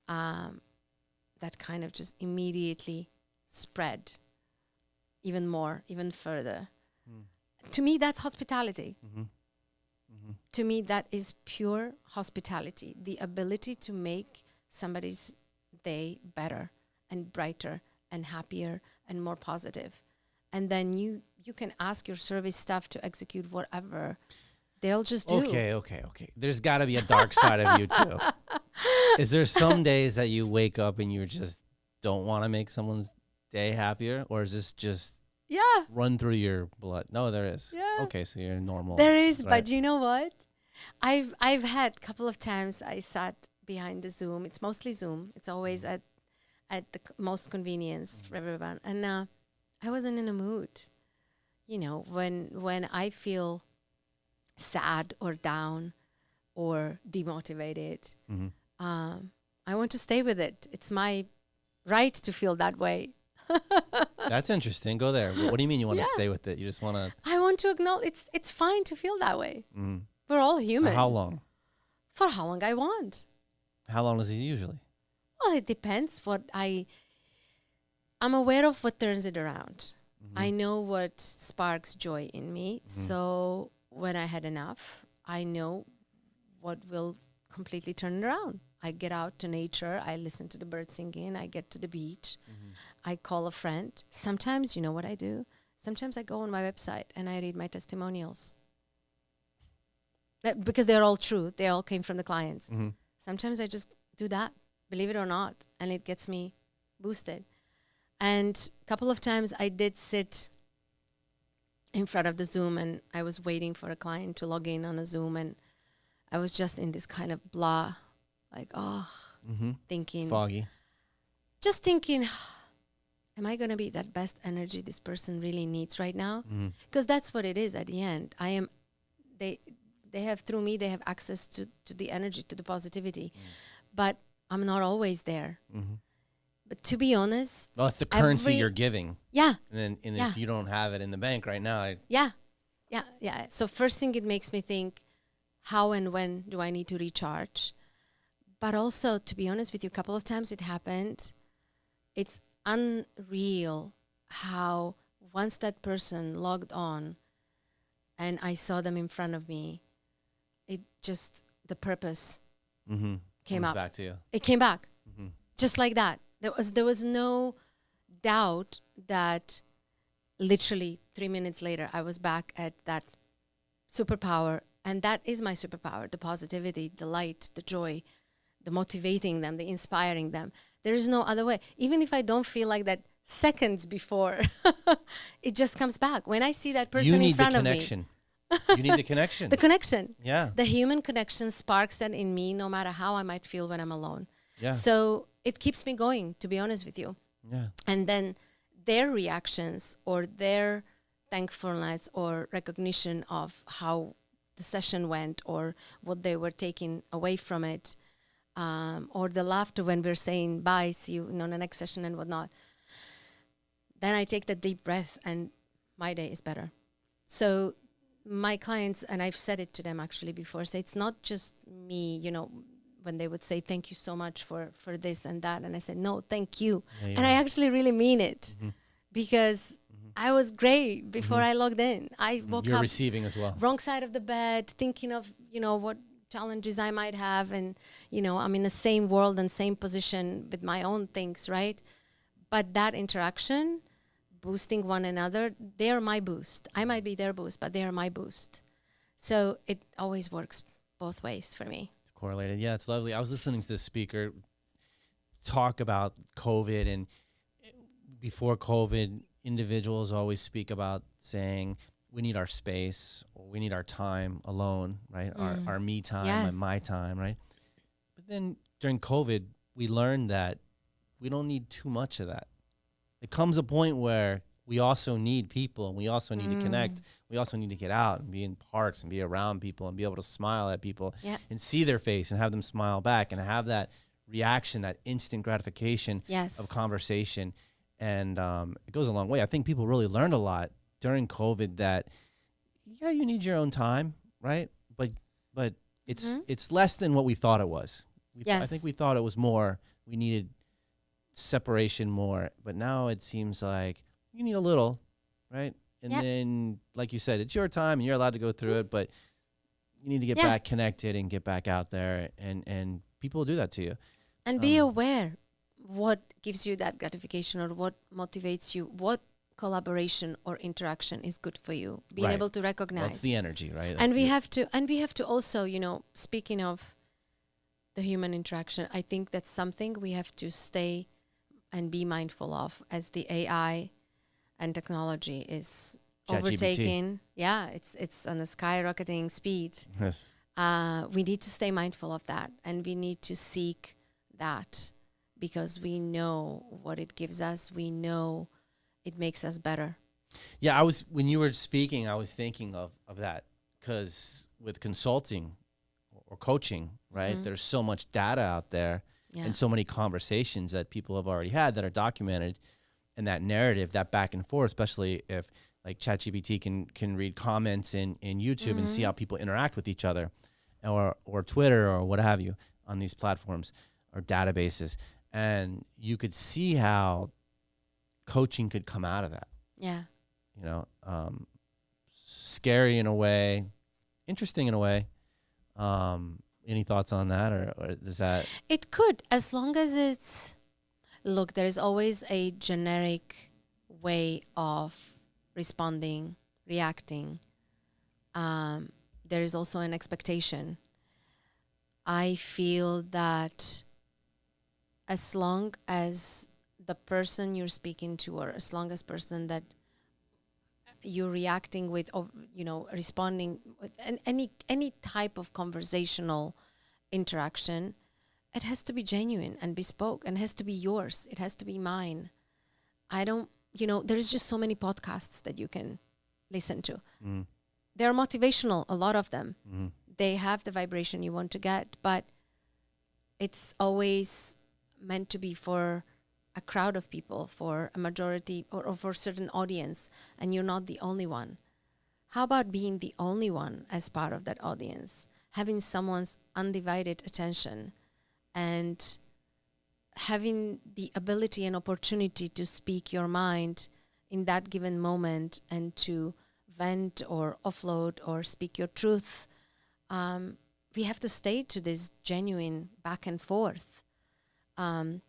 that kind of just immediately spread even more, even further. To me, that's hospitality. To me, that is pure hospitality. The ability to make somebody's day better and brighter and happier and more positive. And then you can ask your service staff to execute whatever they'll just do. Okay. There's got to be a dark side of you too. Is there some days that you wake up and you just don't want to make someone's day happier? Or is this just run through your blood? No, there is. Yeah. Okay, so you're normal. There is, right? but you know what? I've had a couple of times I sat behind the Zoom. It's mostly Zoom. It's always at the most convenience for everyone. And I wasn't in a mood. You know, when I feel sad or down or demotivated, I want to stay with it. It's my right to feel that way. That's interesting. Go there. What do you mean you want to stay with it? You just want to... I want to acknowledge it's fine to feel that way. We're all human. How long? For how long I want. How long is it usually? Well, it depends I'm aware of what turns it around. I know what sparks joy in me. So when I had enough, I know what will completely turn it around. I get out to nature. I listen to the birds singing. I get to the beach. I call a friend. Sometimes, you know what I do? Sometimes I go on my website and I read my testimonials. Because they're all true. They all came from the clients. Sometimes I just do that, believe it or not, and it gets me boosted. And a couple of times I did sit in front of the Zoom and I was waiting for a client to log in on a Zoom, and I was just in this kind of blah, like, thinking. Foggy. Just thinking, am I going to be that best energy this person really needs right now? Because that's what it is at the end. They have, through me, they have access to the energy, to the positivity. But I'm not always there. But to be honest... Well, it's the currency you're giving. Yeah. And if you don't have it in the bank right now... Yeah. So first thing, it makes me think, how and when do I need to recharge? But also, to be honest with you, a couple of times it happened. It's unreal how once that person logged on and I saw them in front of me, it just, the purpose came up. Back to you. It came back. Just like that. There was no doubt that literally 3 minutes later, I was back at that superpower. And that is my superpower, the positivity, the light, the joy, the motivating them, the inspiring them. There is no other way. Even if I don't feel like that seconds before, it just comes back. When I see that person in front of me. You need the connection. The connection. Yeah. The human connection sparks that in me, no matter how I might feel when I'm alone. Yeah. So it keeps me going, to be honest with you. Yeah. And then their reactions or their thankfulness or recognition of how the session went or what they were taking away from it, or the laughter when we're saying bye, see you on the next session and whatnot, then I take that deep breath and my day is better. So my clients, and I've said it to them actually before, say it's not just me, you know, when they would say thank you so much for this and that, and I said no, thank you. And I actually really mean it, because I was great before I logged in. I woke You're up receiving as well. Wrong side of the bed, thinking of, you know, what challenges I might have, and, you know, I'm in the same world and same position with my own things, right? But that interaction, boosting one another, they are my boost. I might be their boost, but they are my boost. So it always works both ways for me. It's correlated. Yeah, it's lovely. I was listening to this speaker talk about COVID, and before COVID, individuals always speak about saying we need our space or we need our time alone, right? Our me time and my time, right? But then during COVID, we learned that we don't need too much of that. It comes a point where we also need people, and we also need to connect. We also need to get out and be in parks and be around people and be able to smile at people and see their face and have them smile back and have that reaction, that instant gratification of conversation. And it goes a long way. I think people really learned a lot during COVID that, yeah, you need your own time, right? But it's less than what we thought it was. I think Yes. we thought it was more. We needed separation more, but now it seems like you need a little, right? And Yep. then, like you said, it's your time and you're allowed to go through it, but you need to get Yeah. back connected and get back out there, and people will do that to you. And be aware what gives you that gratification or what motivates you, what collaboration or interaction is good for you. Being Right. able to recognize. Well, it's the energy, right? And we Like, have to also, speaking of the human interaction, I think that's something we have to stay and be mindful of as the AI and technology is ChatGPT. overtaking. Yeah, it's on a skyrocketing speed. yes. We need to stay mindful of that, and we need to seek that because we know what it gives us. We know it makes us better. Yeah, when you were speaking, I was thinking of that, because with consulting or coaching, right, there's so much data out there Yeah. and so many conversations that people have already had that are documented, and that narrative, that back and forth, especially if like ChatGPT can read comments in YouTube and see how people interact with each other, or Twitter or what have you on these platforms or databases, and you could see how coaching could come out of that. Yeah. Scary in a way, interesting in a way. Any thoughts on that, or does that? It could, as long as it's... Look, there is always a generic way of responding, reacting. There is also an expectation. I feel that as long as the person you're speaking to, or as long as person that you're reacting with, or responding with any type of conversational interaction, it has to be genuine and bespoke, and has to be yours. It has to be mine. I don't, there's just so many podcasts that you can listen to. They're motivational, a lot of them. They have the vibration you want to get, but it's always meant to be for a crowd of people, for a majority, or for a certain audience, and you're not the only one. How about being the only one as part of that audience, having someone's undivided attention, and having the ability and opportunity to speak your mind in that given moment, and to vent or offload or speak your truth. We have to stay to this genuine back and forth. You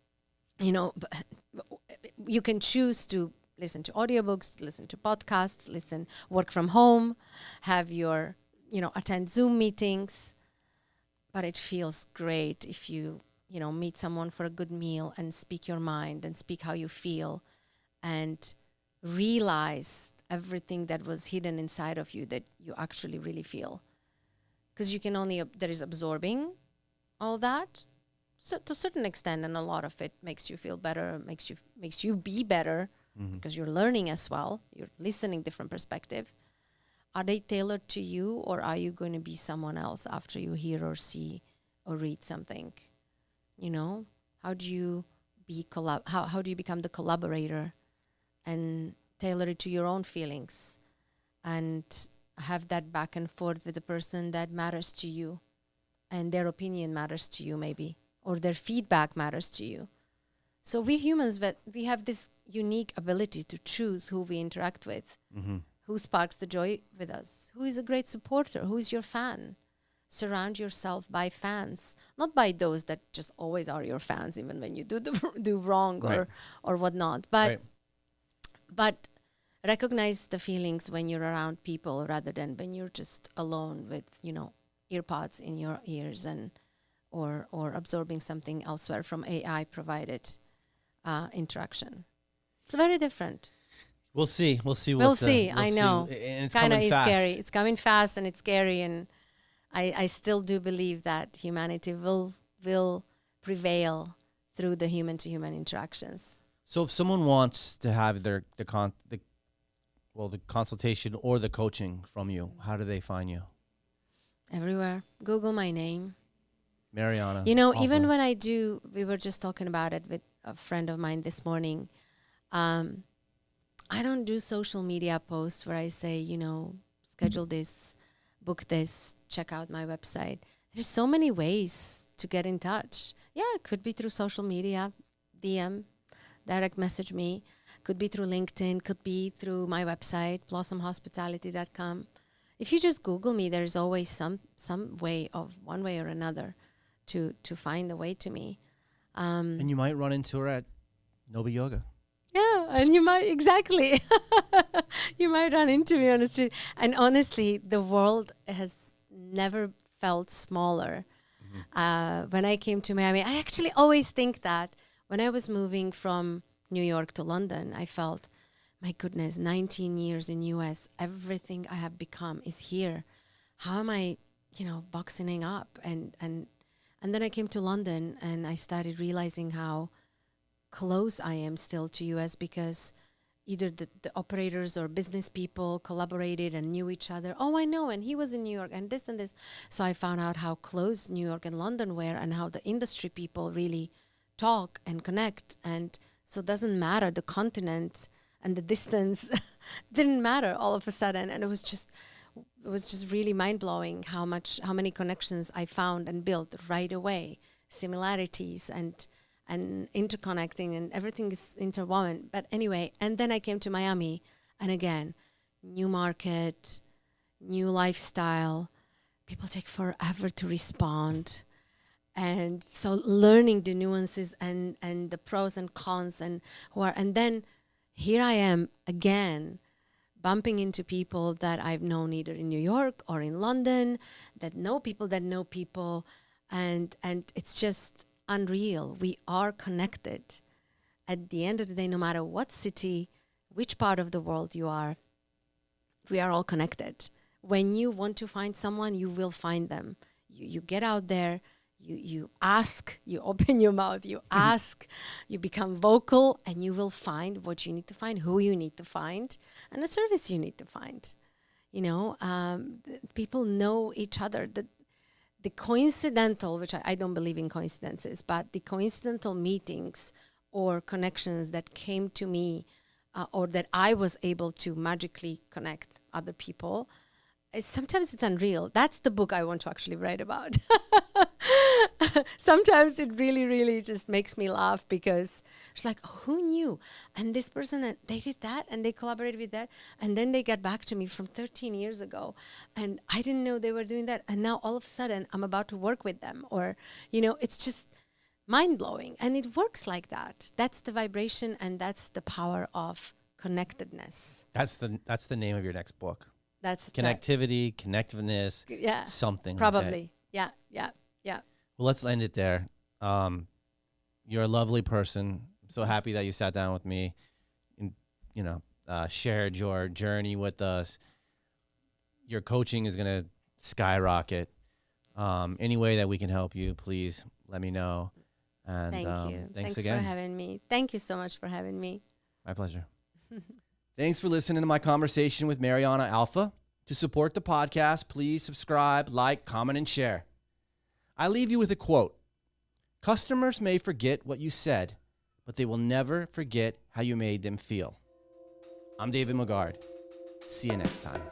can choose to listen to audiobooks, listen to podcasts, work from home, have your, attend Zoom meetings. But it feels great if you, meet someone for a good meal and speak your mind and speak how you feel, and realize everything that was hidden inside of you that you actually really feel. Because you can only, there is absorbing all that, so to a certain extent, and a lot of it makes you feel better, makes you be better, because you're learning as well, you're listening different perspective. Are they tailored to you, or are you going to be someone else after you hear or see or read something? How do you how do you become the collaborator and tailor it to your own feelings, and have that back and forth with the person that matters to you, and their opinion matters to you maybe, or their feedback matters to you. So we humans, we have this unique ability to choose who we interact with, who sparks the joy with us, who is a great supporter, who is your fan. Surround yourself by fans, not by those that just always are your fans, even when you do wrong, Right. or whatnot. But Right. but recognize the feelings when you're around people, rather than when you're just alone with earpods in your ears, and or absorbing something elsewhere from AI provided interaction. It's very different. We'll see. We'll see. We'll see. I see. know. And it's Kind of coming is fast. scary. It's coming fast and it's scary, and I still do believe that humanity will prevail through the human to human interactions. So if someone wants to have the consultation or the coaching from you, how do they find you? Everywhere. Google my name. Marianna. Even Alfa. when I do, we were just talking about it with a friend of mine this morning. I don't do social media posts where I say, schedule this, book this, check out my website. there's so many ways to get in touch. Yeah, it could be through social media, DM, direct message me. Could be through LinkedIn, could be through my website, blossomhospitality.com. If you just Google me, there's always some way of one way or another to find the way to me. And you might run into her at Noba Yoga. Yeah, and you might, exactly. You might run into me on the street. And honestly, the world has never felt smaller. When I came to Miami, I actually always think that when I was moving from New York to London, I felt, my goodness, 19 years in US, everything I have become is here. How am I, boxing up? And then I came to London and I started realizing how close I am still to US, because either the operators or business people collaborated and knew each other. Oh, I know, and he was in New York and this and this. So I found out how close New York and London were and how the industry people really talk and connect. And so it doesn't matter the continent and the distance didn't matter all of a sudden. And it was just really mind-blowing how many connections I found and built right away, similarities and interconnecting, and everything is interwoven. But anyway, and then I came to Miami, and again, new market, new lifestyle. People take forever to respond. And so learning the nuances and the pros and cons and then here I am again, bumping into people that I've known either in New York or in London, that know people, and it's just unreal. We are connected. At the end of the day, no matter what city, which part of the world you are, we are all connected. When you want to find someone, you will find them. You get out there, you ask, you open your mouth, you ask, you become vocal, and you will find what you need to find, who you need to find, and the service you need to find. People know each other. The coincidental, which I don't believe in coincidences, but the coincidental meetings or connections that came to me or that I was able to magically connect other people, sometimes it's unreal. That's the book I want to actually write about. Sometimes it really, really just makes me laugh, because it's like, oh, who knew? And this person, they did that and they collaborated with that. And then they got back to me from 13 years ago. And I didn't know they were doing that. And now all of a sudden I'm about to work with them. Or, it's just mind-blowing. And it works like that. That's the vibration, and that's the power of connectedness. That's the name of your next book. That's connectivity, connectiveness, something probably. Like that. Yeah. Well, let's end it there. You're a lovely person. I'm so happy that you sat down with me and, shared your journey with us. Your coaching is going to skyrocket. Any way that we can help you, please let me know. And thank you. Thanks again for having me. Thank you so much for having me. My pleasure. Thanks for listening to my conversation with Marianna Alfa. To support the podcast, please subscribe, like, comment, and share. I leave you with a quote. Customers may forget what you said, but they will never forget how you made them feel. I'm David Maggard. See you next time.